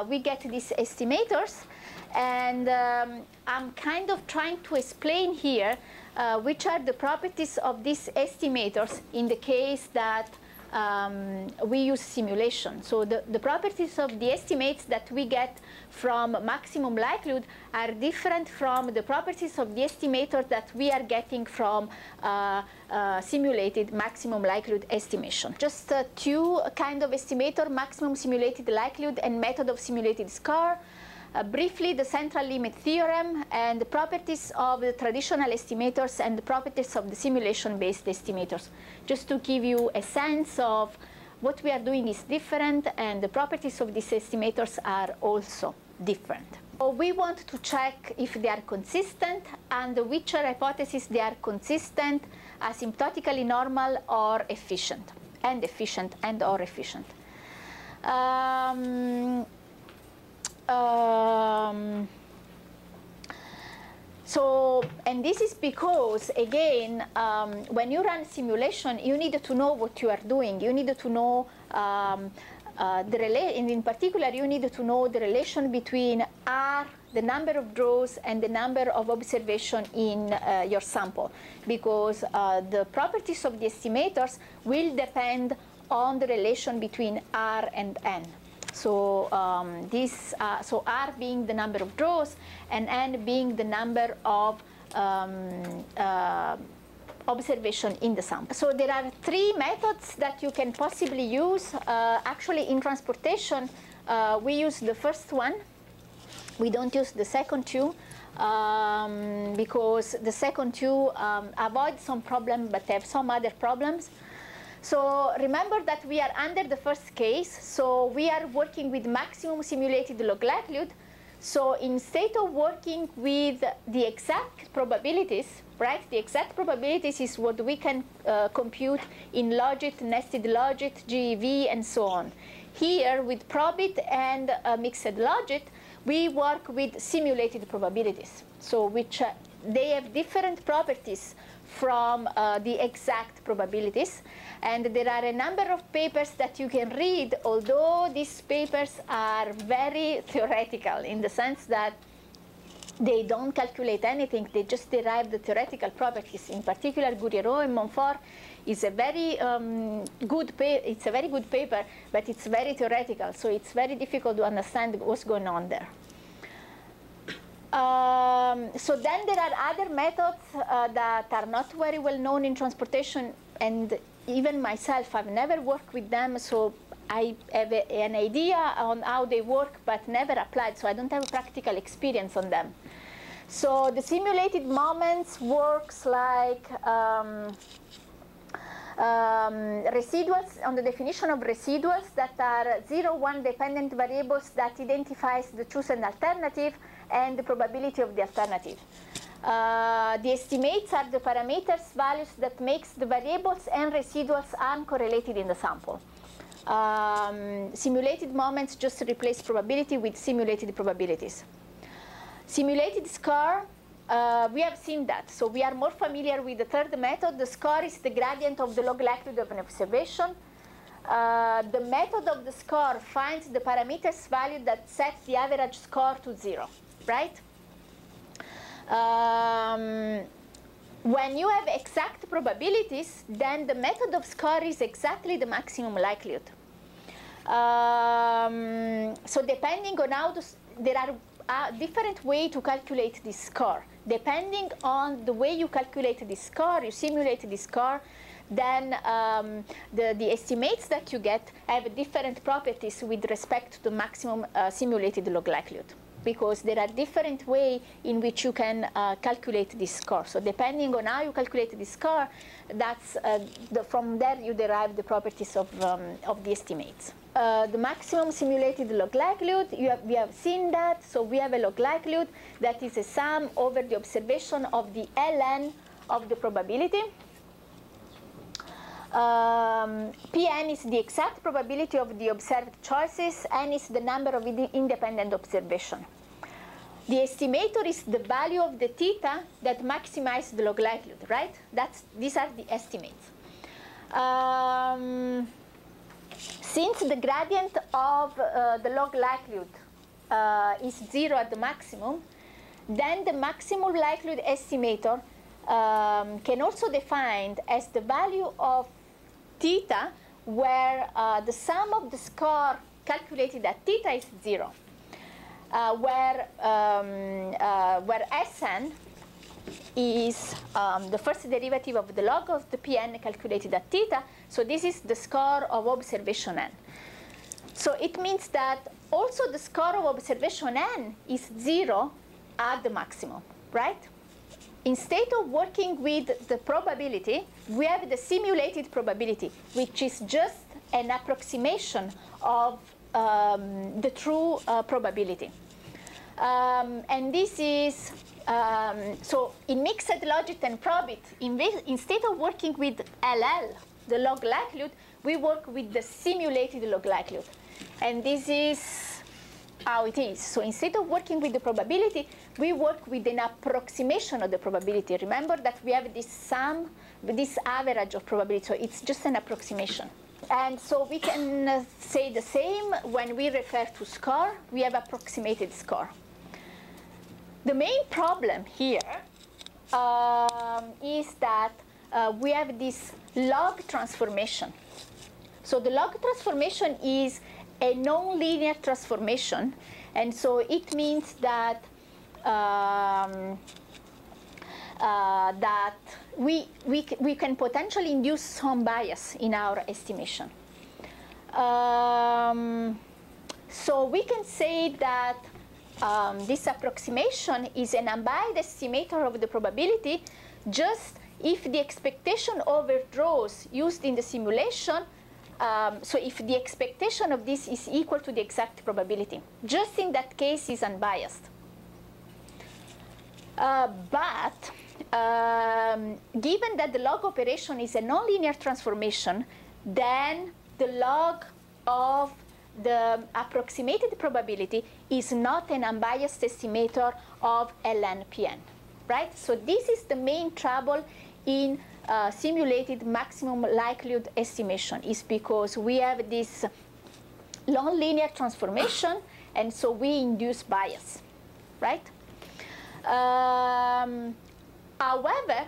we get these estimators, and I'm kind of trying to explain here which are the properties of these estimators in the case that we use simulation. So the properties of the estimates that we get from maximum likelihood are different from the properties of the estimator that we are getting from simulated maximum likelihood estimation. Just two kind of estimator: maximum simulated likelihood and method of simulated score. Briefly, the central limit theorem and the properties of the traditional estimators and the properties of the simulation-based estimators, just to give you a sense of what we are doing is different and the properties of these estimators are also different. So we want to check if they are consistent and which hypothesis they are consistent, asymptotically normal or efficient, and or efficient. And this is because, again, when you run simulation, you need to know what you are doing. You need to know in particular, you need to know the relation between R, the number of draws, and the number of observation in your sample, because the properties of the estimators will depend on the relation between R and N. So so R being the number of draws and N being the number of observation in the sample. So there are three methods that you can possibly use. Actually, in transportation, we use the first one. We don't use the second two because the second two avoid some problem but have some other problems. So remember that we are under the first case, so we are working with maximum simulated log likelihood. So instead of working with the exact probabilities, right, the exact probabilities is what we can compute in Logit, nested Logit, GEV, and so on. Here, with Probit and mixed Logit, we work with simulated probabilities, so which they have different properties from the exact probabilities. And there are a number of papers that you can read, although these papers are very theoretical in the sense that they don't calculate anything, they just derive the theoretical properties. In particular, Gouriero and Montfort is a very good paper, but it's very theoretical, so it's very difficult to understand what's going on there. So then there are other methods that are not very well known in transportation, and even myself, I've never worked with them, so I have an idea on how they work, but never applied, so I don't have a practical experience on them. So the simulated moments works like residuals, on the definition of residuals that are 0-1 dependent variables that identifies the chosen alternative and the probability of the alternative. The estimates are the parameters values that makes the variables and residuals uncorrelated in the sample. Simulated moments just replace probability with simulated probabilities. Simulated score, we have seen that. So we are more familiar with the third method. The score is the gradient of the log likelihood of an observation. The method of the score finds the parameters value that sets the average score to 0, right? When you have exact probabilities, then the method of score is exactly the maximum likelihood. So depending on how there are different ways to calculate this score. depending on the way you calculate this score, you simulate this score, then the estimates that you get have different properties with respect to the maximum simulated log likelihood, because there are different ways in which you can calculate this score. So depending on how you calculate this score, that's from there you derive the properties of the estimates. The maximum simulated log likelihood, we have seen that. So we have a log likelihood that is a sum over the observation of the ln of the probability. Pn is the exact probability of the observed choices, n is the number of independent observations. The estimator is the value of the theta that maximizes the log likelihood, right? These are the estimates. Since the gradient of the log likelihood is 0 at the maximum, then the maximum likelihood estimator can also be defined as the value of theta where the sum of the score calculated at theta is 0, where Sn is the first derivative of the log of the Pn calculated at theta. So this is the score of observation n. So it means that also the score of observation n is 0 at the maximum, right? Instead of working with the probability, we have the simulated probability, which is just an approximation of the true probability. And this is, so in mixed logit and probit, instead of working with LL, the log likelihood, we work with the simulated log likelihood. And this is how it is. So instead of working with the probability, we work with an approximation of the probability. Remember that we have this sum, this average of probability, so it's just an approximation. And so we can say the same when we refer to score. We have approximated score. The main problem here is that we have this log transformation. So the log transformation is a non-linear transformation, and so it means that that we can potentially induce some bias in our estimation. So we can say that this approximation is an unbiased estimator of the probability just if the expectation overdraws used in the simulation. So if the expectation of this is equal to the exact probability, just in that case is unbiased. But given that the log operation is a nonlinear transformation, then the log of the approximated probability is not an unbiased estimator of ln Pn, right? So this is the main trouble in simulated maximum likelihood estimation, is because we have this nonlinear transformation, and so we induce bias, right? However,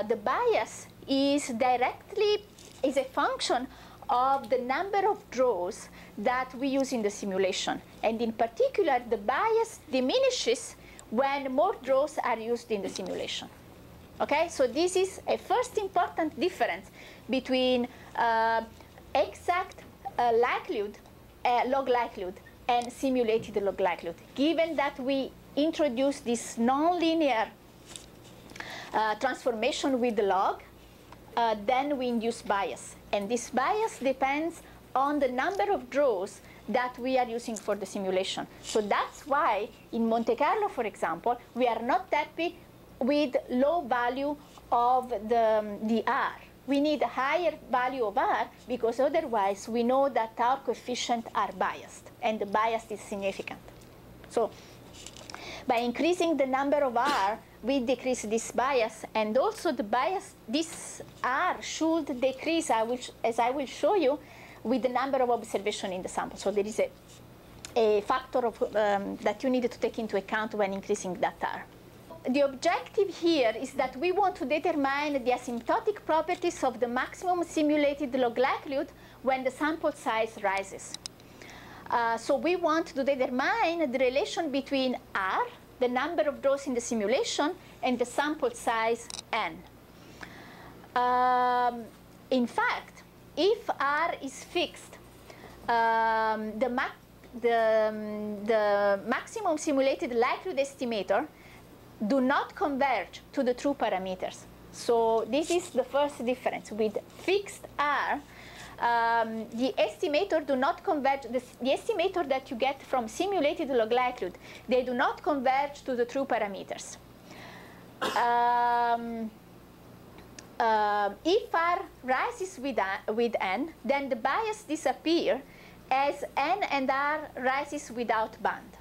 the bias is a function of the number of draws that we use in the simulation, and in particular, the bias diminishes when more draws are used in the simulation. Okay, so this is a first important difference between exact likelihood, log likelihood, and simulated log likelihood. Given that we introduce this nonlinear transformation with the log, then we induce bias. And this bias depends on the number of draws that we are using for the simulation. So that's why in Monte Carlo, for example, we are not happy with low value of the R. We need a higher value of R, because otherwise we know that our coefficients are biased, and the bias is significant. So by increasing the number of R, we decrease this bias, and also the bias, this R should decrease, as I will show you, with the number of observations in the sample. So there is a factor of, that you need to take into account when increasing that R. The objective here is that we want to determine the asymptotic properties of the maximum simulated log likelihood when the sample size rises. So we want to determine the relation between R the number of rows in the simulation, and the sample size n. In fact, if R is fixed, the maximum simulated likelihood estimator do not converge to the true parameters. So this is the first difference. With fixed R, the estimator do not converge, the estimator that you get from simulated log likelihood, they do not converge to the true parameters. If R rises with n, then the bias disappears as n and R rises without bound.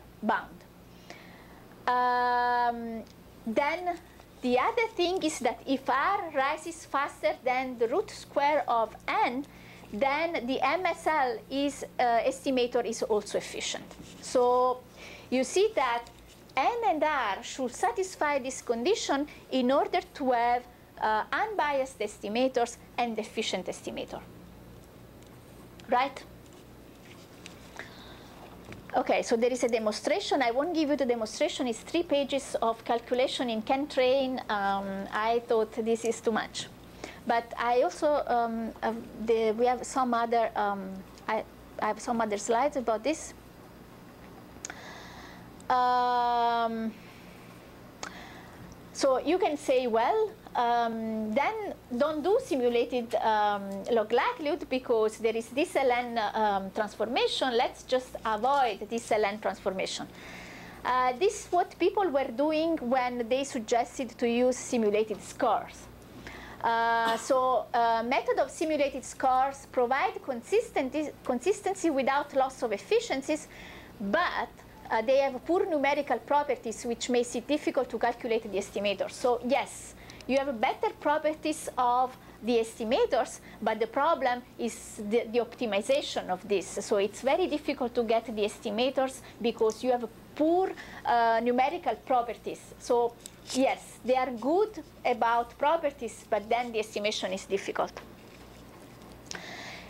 Then the other thing is that if R rises faster than the root square of n, then the MSL estimator is also efficient. So you see that n and R should satisfy this condition in order to have unbiased estimators and efficient estimator. Right? Okay, so there is a demonstration. I won't give you the demonstration. It's 3 pages of calculation in CAN-train. I thought this is too much. But I also, we have some other, I have some other slides about this. So you can say, well, then don't do simulated log likelihood because there is this ln transformation. Let's just avoid this ln transformation. This is what people were doing when they suggested to use simulated scores. Method of simulated scores provide consistency without loss of efficiencies, but they have poor numerical properties which makes it difficult to calculate the estimators. So yes, you have better properties of the estimators, but the problem is the optimization of this. So it's very difficult to get the estimators because you have poor numerical properties. So yes, they are good about properties, but then the estimation is difficult.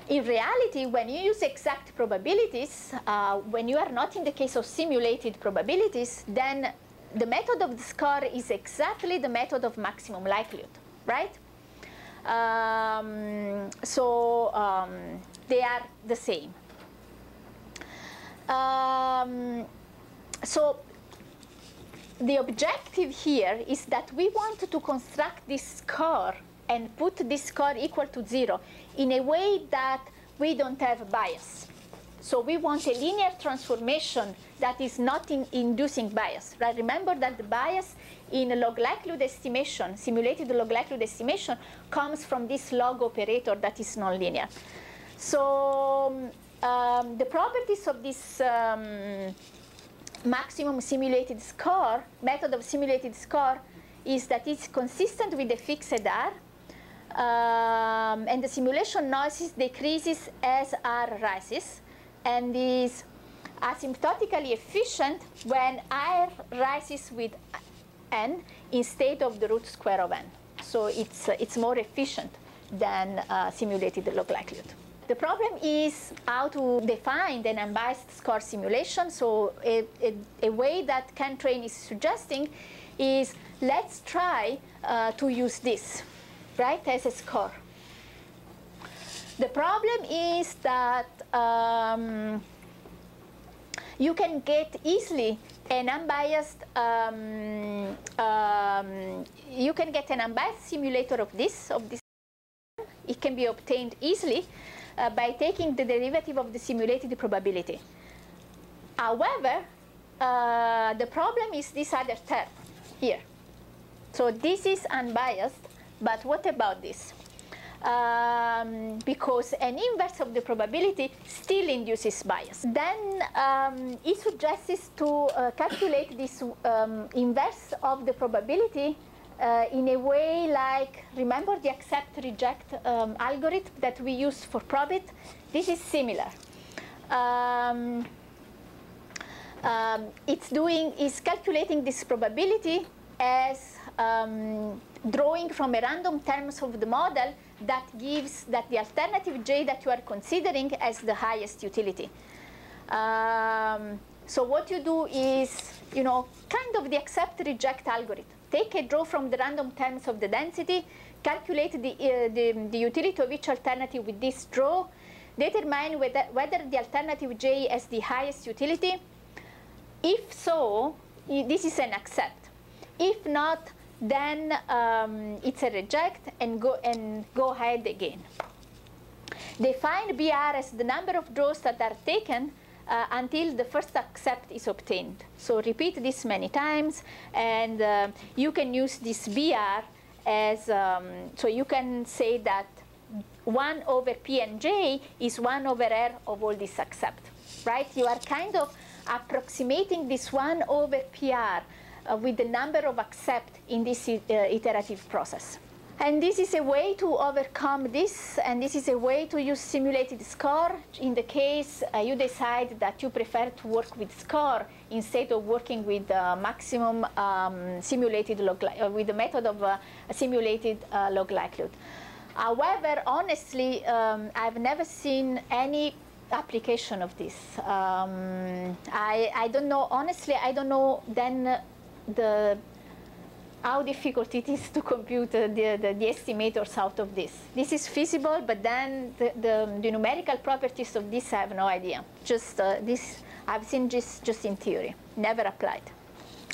In reality, when you use exact probabilities, when you are not in the case of simulated probabilities, then the method of the score is exactly the method of maximum likelihood, right? They are the same. So the objective here is that we want to construct this score and put this score equal to 0 in a way that we don't have bias. So we want a linear transformation that is not inducing bias. Right? Remember that the bias in log likelihood estimation, simulated log likelihood estimation, comes from this log operator that is nonlinear. So the properties of this maximum simulated score, method of simulated score, is that it's consistent with the fixed R, and the simulation noise decreases as R rises, and is asymptotically efficient when R rises with n instead of the root square of n. So it's more efficient than simulated log likelihood. The problem is how to define an unbiased score simulation. So a way that CAN-train is suggesting is let's try to use this, right, as a score. The problem is that you can get easily an unbiased, you can get an unbiased simulator of this. It can be obtained easily by taking the derivative of the simulated probability. However, the problem is this other term here. So this is unbiased, but what about this? Because an inverse of the probability still induces bias. Then it suggests to calculate this inverse of the probability in a way like, remember the accept-reject algorithm that we use for probit? This is similar. It's calculating this probability as drawing from a random terms of the model that gives that the alternative J that you are considering as the highest utility. So what you do is, kind of the accept-reject algorithm. Take a draw from the random terms of the density, calculate the utility of each alternative with this draw, determine whether the alternative J has the highest utility. If so, this is an accept. If not, then it's a reject, and go ahead again. Define BR as the number of draws that are taken until the first accept is obtained. So repeat this many times, and you can use this BR as, so you can say that 1 over P and J is 1 over R of all this accept, right? You are kind of approximating this 1 over PR with the number of accept in this iterative process. And this is a way to overcome this, and this is a way to use simulated score in the case you decide that you prefer to work with score instead of working with maximum simulated log, with the method of simulated log likelihood. However, honestly, I've never seen any application of this. I don't know, honestly, I don't know then how difficult it is to compute the estimators out of this. This is feasible, but then the numerical properties of this, I have no idea. Just this, I've seen just in theory, never applied.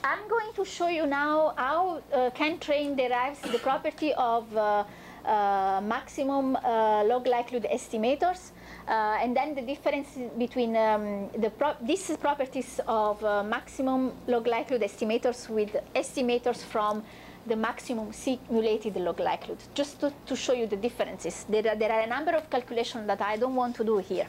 I'm going to show you now how CAN-train derives the property of maximum log likelihood estimators, and then the difference between these properties of maximum log likelihood estimators with estimators from the maximum simulated log likelihood, just to show you the differences. There are a number of calculations that I don't want to do here.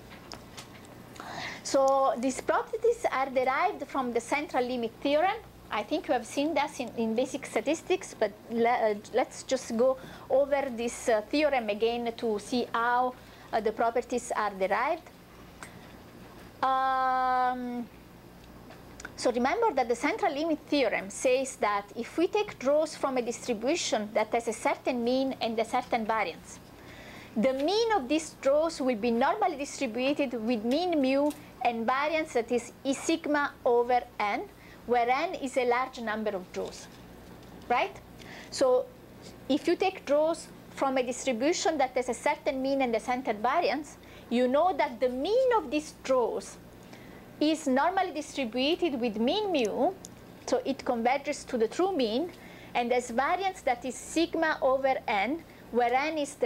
So these properties are derived from the central limit theorem. I think you have seen that in basic statistics, but let's just go over this theorem again to see how the properties are derived. So remember that the central limit theorem says that if we take draws from a distribution that has a certain mean and a certain variance, the mean of these draws will be normally distributed with mean mu and variance that is E sigma over n, where n is a large number of draws, right? So if you take draws from a distribution that has a certain mean and a certain variance, you know that the mean of these draws is normally distributed with mean mu, so it converges to the true mean, and there's variance that is sigma over n, where n is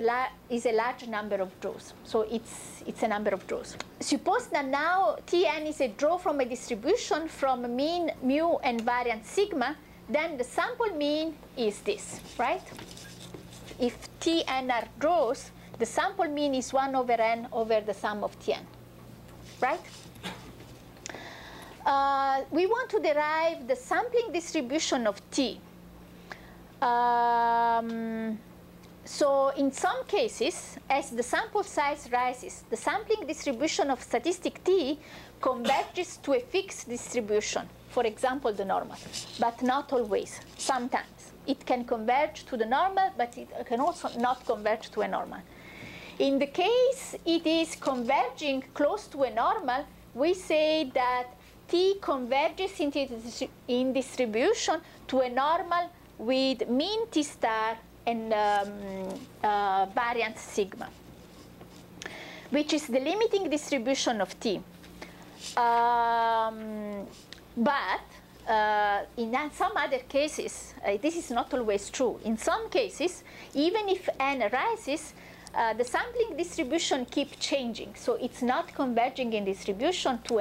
a large number of draws. So it's a number of draws. Suppose that now Tn is a draw from a distribution from mean mu and variance sigma, then the sample mean is this, right? If Tn are draws, the sample mean is 1 over n over the sum of Tn, right? We want to derive the sampling distribution of T. So in some cases, as the sample size rises, the sampling distribution of statistic T converges to a fixed distribution, for example, the normal, but not always. Sometimes it can converge to the normal, but it can also not converge to a normal. In the case it is converging close to a normal, we say that T converges in distribution to a normal with mean T star and variance sigma, which is the limiting distribution of T. But in some other cases, this is not always true. In some cases, even if n rises, the sampling distribution keeps changing, so it's not converging in distribution to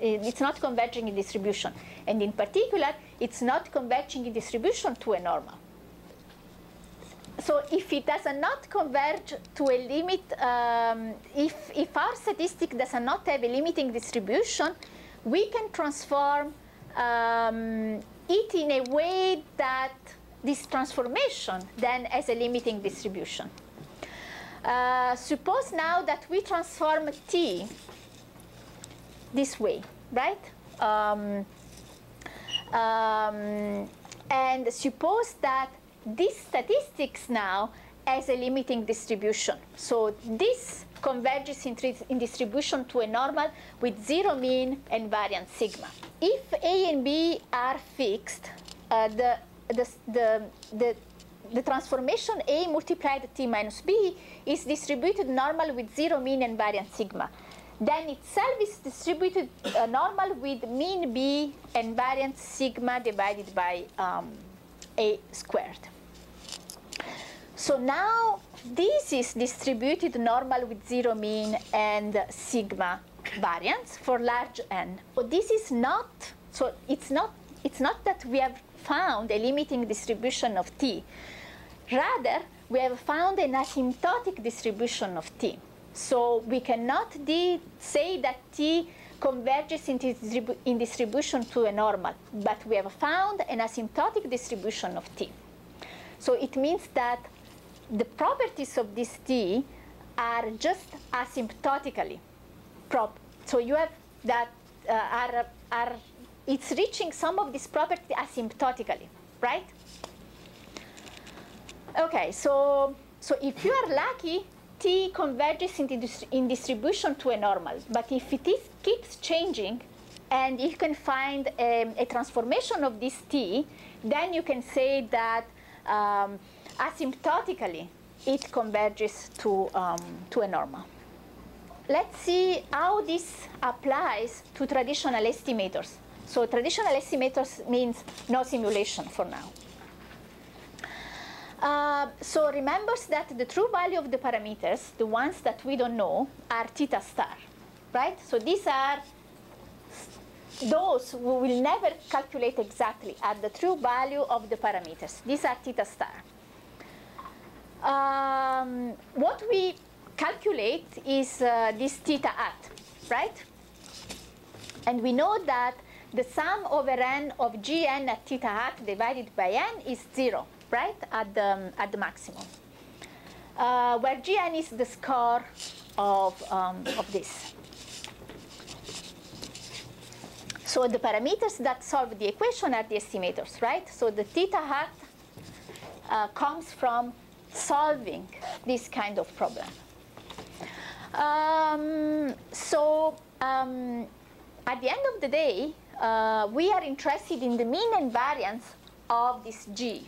it's not converging in distribution, and in particular, it's not converging in distribution to a normal. So if it does not converge to a limit, if our statistic does not have a limiting distribution, we can transform it in a way that this transformation then has a limiting distribution. Suppose now that we transform T this way, right? And suppose that these statistics now as a limiting distribution. So this converges in distribution to a normal with zero mean and variance sigma. If A and B are fixed, the transformation A multiplied T minus B is distributed normal with zero mean and variance sigma. Then itself is distributed normal with mean B and variance sigma divided by A squared. So now this is distributed normal with zero mean and sigma variance for large n. So this is not, so it's not that we have found a limiting distribution of T. Rather, we have found an asymptotic distribution of T. So we cannot say that T converges in distribution to a normal, but we have found an asymptotic distribution of T. So it means that the properties of this T are just asymptotically prop. So you have that it's reaching some of this property asymptotically, right? Okay, so if you are lucky, T converges in distribution to a normal. But if it keeps changing, and you can find a transformation of this T, then you can say that asymptotically it converges to a normal. Let's see how this applies to traditional estimators. So traditional estimators means no simulation for now. So remember that the true value of the parameters, the ones that we don't know, are theta star, right? So these are those who will never calculate exactly at the true value of the parameters. These are theta star. What we calculate is this theta hat, right? And we know that the sum over n of gn at theta hat divided by n is 0. Right, at the maximum, where Gn is the score of this. So the parameters that solve the equation are the estimators, right? So the theta hat comes from solving this kind of problem. At the end of the day, we are interested in the mean and variance of this G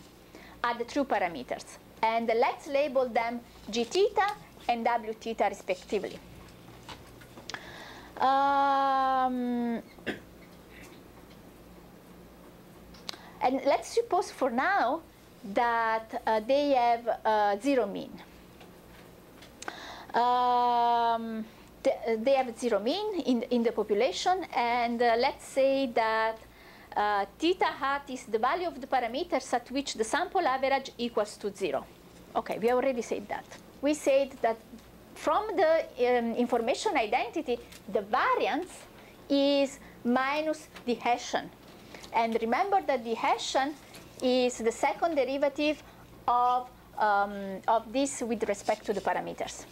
are the true parameters. And let's label them G theta and W theta respectively. And let's suppose for now that they have zero mean. They have zero mean in the population, and let's say that theta hat is the value of the parameters at which the sample average equals to 0. Okay, we already said that. We said that from the information identity, the variance is minus the Hessian. And remember that the Hessian is the second derivative of this with respect to the parameters.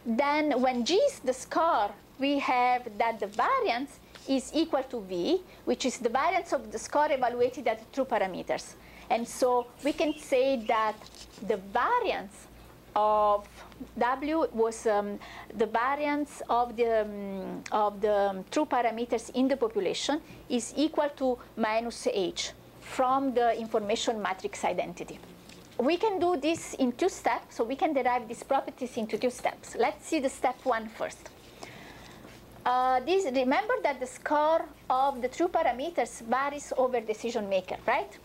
Then when G is the score, we have that the variance is equal to V, which is the variance of the score evaluated at true parameters. And so we can say that the variance of W was the variance of the true parameters in the population is equal to minus H from the information matrix identity. We can do this in 2 steps, so we can derive these properties into 2 steps. Let's see the step 1 first. Remember that the score of the true parameters varies over decision maker, right?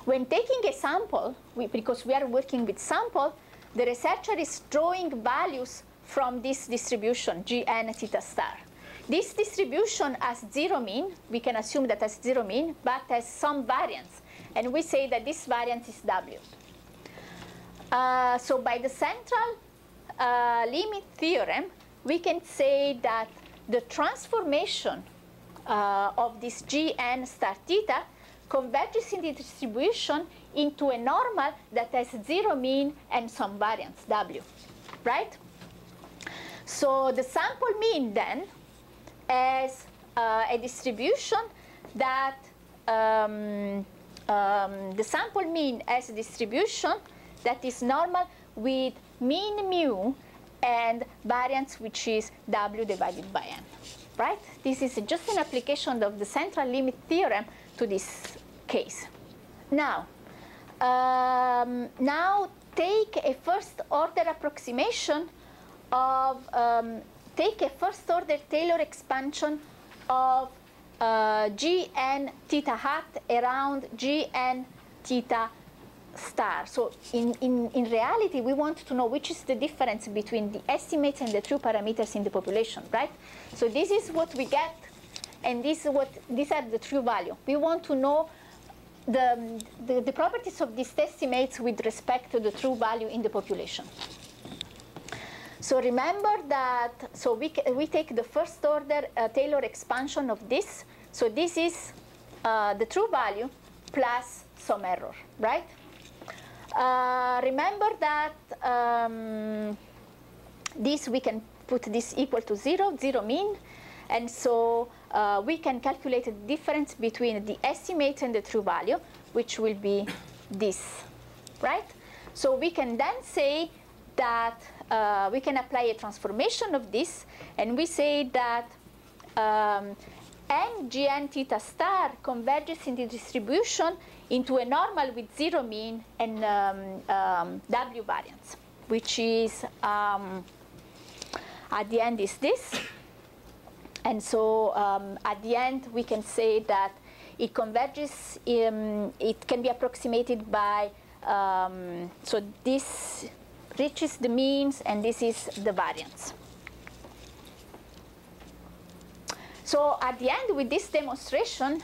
When taking a sample, because we are working with sample, the researcher is drawing values from this distribution, Gn theta star. This distribution has zero mean. We can assume that has zero mean, but has some variance. And we say that this variance is W. So by the central limit theorem, we can say that the transformation of this Gn star theta converges in the distribution into a normal that has zero mean and some variance, W, right? So the sample mean then has a distribution that the sample mean as a distribution that is normal with mean mu and variance, which is W divided by N, right? This is just an application of the central limit theorem to this case. Now take a first order approximation of, take a first order Taylor expansion of Gn theta hat around Gn theta star. So in reality, we want to know which is the difference between the estimates and the true parameters in the population, right? So this is what we get, and these are the true value. We want to know the properties of these estimates with respect to the true value in the population. So remember that, so we take the first order Taylor expansion of this. So this is the true value plus some error, right? Remember that this, we can put this equal to 0, 0 mean. And so we can calculate the difference between the estimate and the true value, which will be this, right? So we can then say that we can apply a transformation of this, and we say that n Gn theta star converges in the distribution into a normal with 0 mean and W variance, which is at the end is this. And so at the end, we can say that it converges, it can be approximated by, so this reaches the means, and this is the variance. So at the end, with this demonstration,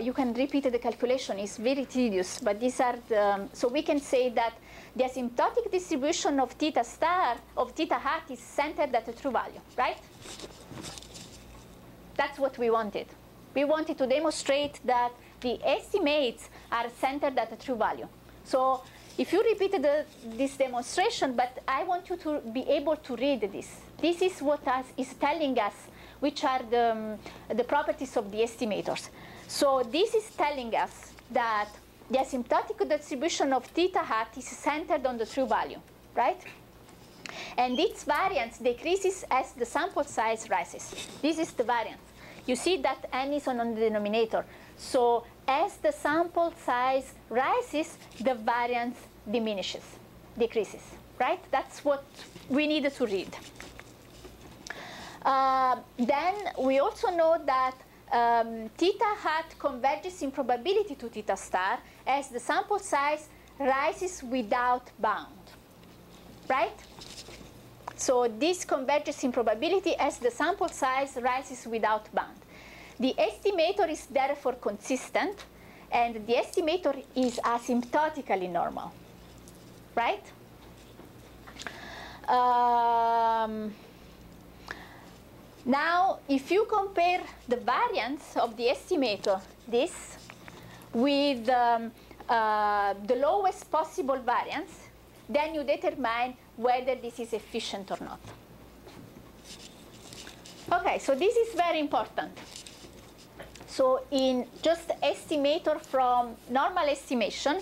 you can repeat the calculation. It's very tedious, but these are the, so we can say that the asymptotic distribution of theta star, of theta hat, is centered at the true value, right? That's what we wanted. We wanted to demonstrate that the estimates are centered at the true value. So if you repeated this demonstration, but I want you to be able to read this. This is what is telling us which are the properties of the estimators. So this is telling us that the asymptotic distribution of theta hat is centered on the true value, right? And its variance decreases as the sample size rises. This is the variance. You see that n is on the denominator. So as the sample size rises, the variance decreases, right? That's what we needed to read. Then we also know that theta hat converges in probability to theta star as the sample size rises without bound, right? So this converges in probability as the sample size rises without bound. The estimator is therefore consistent, and the estimator is asymptotically normal, right? Now, if you compare the variance of the estimator, this, with the lowest possible variance, then you determine whether this is efficient or not. Okay, so this is very important. So in just estimator from normal estimation,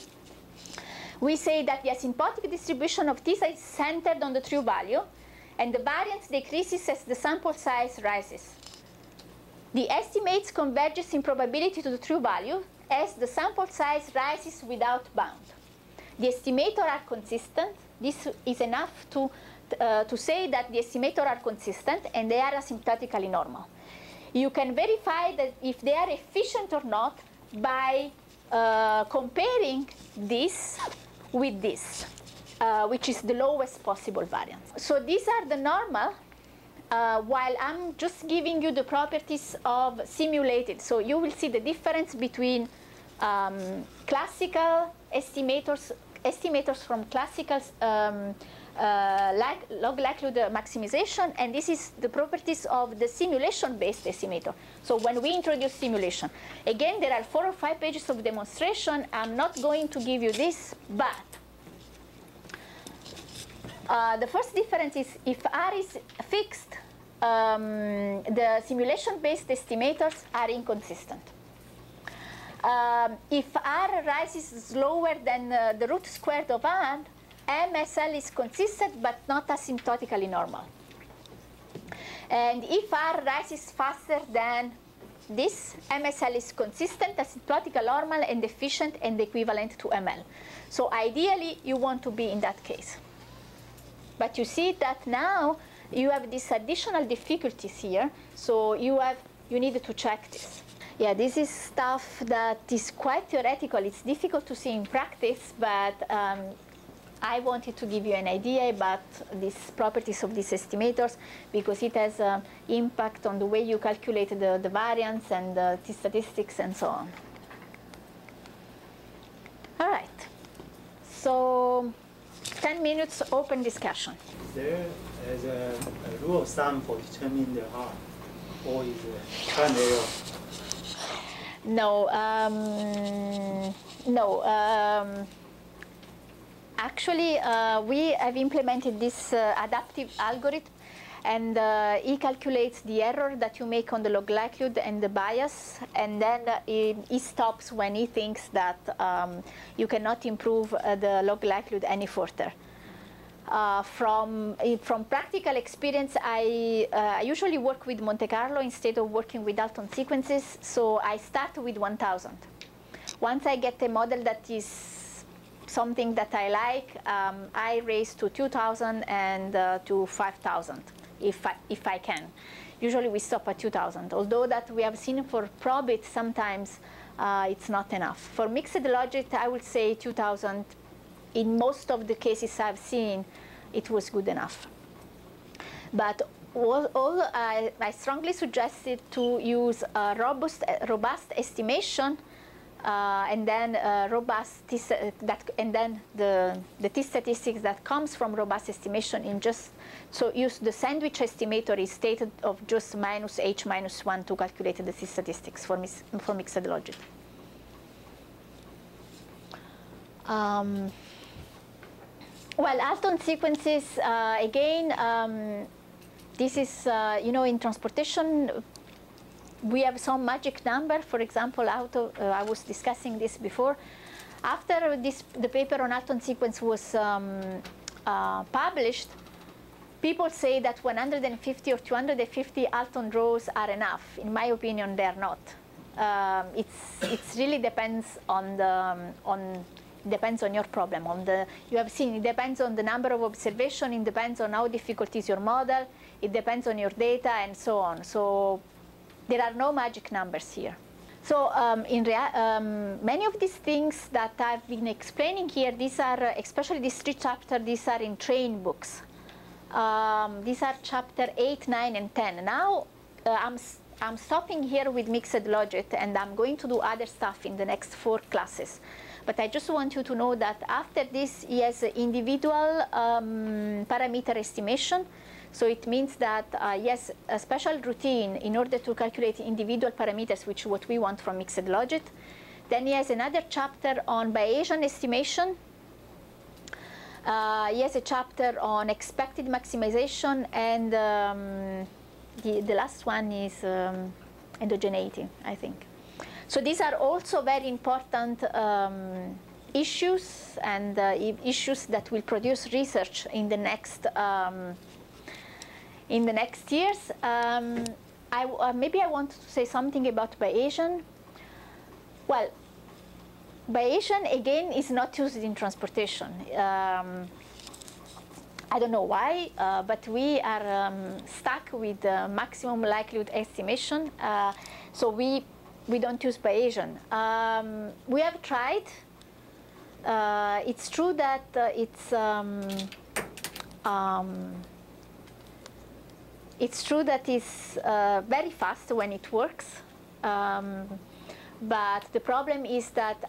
we say that the asymptotic distribution of theta is centered on the true value, and the variance decreases as the sample size rises. The estimates converges in probability to the true value as the sample size rises without bound. The estimator are consistent. This is enough to say that the estimator are consistent and they are asymptotically normal. You can verify that if they are efficient or not by comparing this with this, which is the lowest possible variance. So these are the normal, while I'm just giving you the properties of simulated. So you will see the difference between classical estimators from classical log likelihood maximization, and this is the properties of the simulation-based estimator. So when we introduce simulation, again, there are 4 or 5 pages of demonstration. I'm not going to give you this, but the first difference is if R is fixed, the simulation-based estimators are inconsistent. if R rises slower than the root squared of R, MSL is consistent but not asymptotically normal. And if R rises faster than this, MSL is consistent, asymptotically normal, and efficient and equivalent to ML. So ideally, you want to be in that case. But you see that now you have these additional difficulties here, so you need to check this. Yeah, this is stuff that is quite theoretical. It's difficult to see in practice, but I wanted to give you an idea about these properties of these estimators because it has an impact on the way you calculate the variance and the statistics and so on. All right. So 10 minutes open discussion. There is a rule of thumb for determining the R, or is it trial and error? No. Actually, we have implemented this adaptive algorithm, and he calculates the error that you make on the log likelihood and the bias, and then he stops when he thinks that you cannot improve the log likelihood any further. From practical experience, I usually work with Monte Carlo instead of working with Dalton sequences, so I start with 1,000. Once I get a model that is something that I like, I raise to 2,000 and to 5,000 if I can. Usually we stop at 2,000, although that we have seen for probit sometimes it's not enough. For mixed logit, I would say 2,000. In most of the cases I've seen, it was good enough. But I strongly suggested to use robust estimation and then the t-statistics that comes from robust estimation in just, so use the sandwich estimator is stated of just minus h minus 1 to calculate the t-statistics for mixed logit. Well, Alton sequences, again, this is, in transportation, we have some magic number. For example, I was discussing this before. After the paper on Alton sequence was published, people say that 150 or 250 Alton rows are enough. In my opinion, they are not. It really depends on depends on your problem. You have seen it depends on the number of observations. It depends on how difficult is your model. It depends on your data and so on. So there are no magic numbers here. So many of these things that I've been explaining here, these are, especially these 3 chapters, these are in train books. These are chapter 8, 9, and 10. Now I'm stopping here with mixed logit, and I'm going to do other stuff in the next 4 classes. But I just want you to know that after this, he has individual parameter estimation. So it means that he has a special routine in order to calculate individual parameters, which is what we want from mixed logit. Then he has another chapter on Bayesian estimation. He has a chapter on expected maximization, and the last one is endogeneity, I think. So these are also very important issues, and issues that will produce research in the next years. Maybe I want to say something about Bayesian. Well, Bayesian, again, is not used in transportation. I don't know why, but we are stuck with maximum likelihood estimation. So we don't use Bayesian. We have tried. It's true that it's very fast when it works. But the problem is that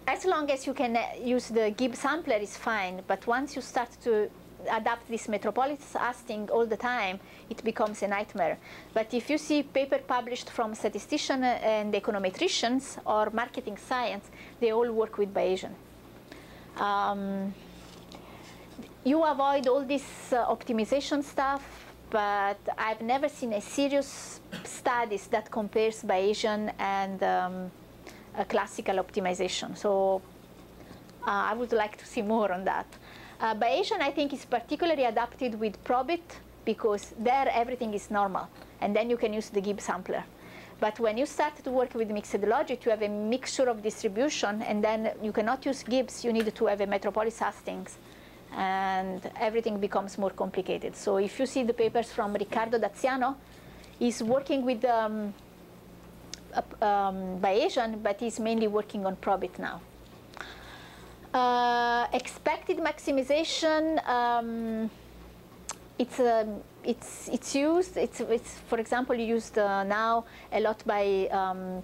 as long as you can use the Gibbs sampler is fine, but once you start to adapt this metropolis hashing all the time, it becomes a nightmare. But if you see paper published from statisticians and econometricians or marketing science, they all work with Bayesian. You avoid all this optimization stuff, but I've never seen a serious studies that compares Bayesian and classical optimization. So I would like to see more on that. Bayesian, I think, is particularly adapted with Probit because there everything is normal, and then you can use the Gibbs sampler. But when you start to work with mixed logit, you have a mixture of distribution, and then you cannot use Gibbs. You need to have a metropolis hustings, and everything becomes more complicated. So if you see the papers from Riccardo Daziano, he's working with Bayesian, but he's mainly working on Probit now. Expected maximization, it's used. It's for example used now a lot by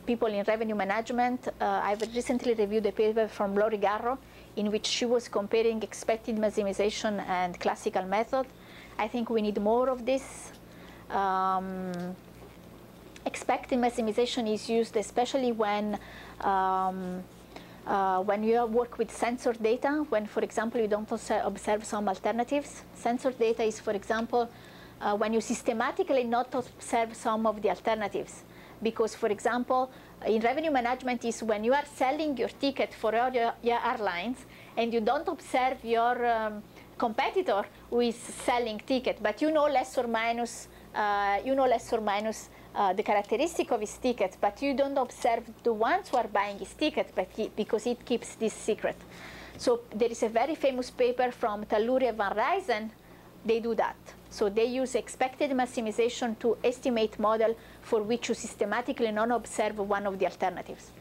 people in revenue management. I've recently reviewed a paper from Lori Garro in which she was comparing expected maximization and classical method. I think we need more of this. Expected maximization is used especially when you work with sensor data, when, for example, you don't observe some alternatives. Sensor data is, for example, when you systematically not observe some of the alternatives. Because, for example, in revenue management is when you are selling your ticket for your airlines and you don't observe your competitor who is selling ticket, but you know less or minus the characteristic of his ticket, but you don't observe the ones who are buying his ticket, because it keeps this secret. So there is a very famous paper from Talluri and Van Ryzen. They do that. So they use expected maximization to estimate model for which you systematically non-observe one of the alternatives.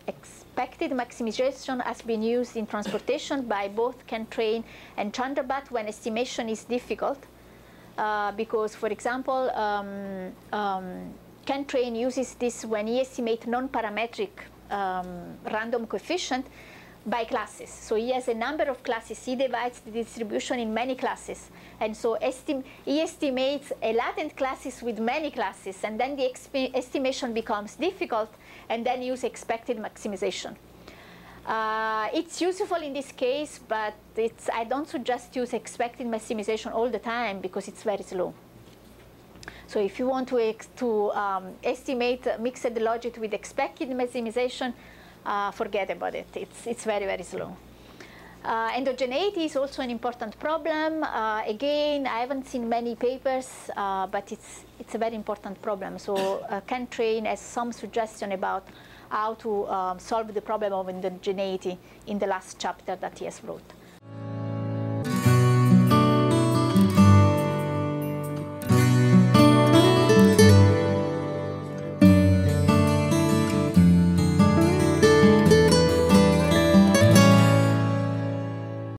Expected maximization has been used in transportation by both Ken-Train and Chandrabat when estimation is difficult, because, for example, Ken-Train uses this when he estimates non-parametric random coefficient by classes. So he has a number of classes. He divides the distribution in many classes. And so he estimates a latent classes with many classes, and then the estimation becomes difficult, and then use expected maximization. It's useful in this case, but I don't suggest use expected maximization all the time because it's very slow. So if you want to estimate mixed logit with expected maximization, forget about it. It's very, very slow. Endogeneity is also an important problem. Again, I haven't seen many papers, but it's a very important problem. So Ken-Train has some suggestion about how to solve the problem of endogeneity in the last chapter that he has wrote.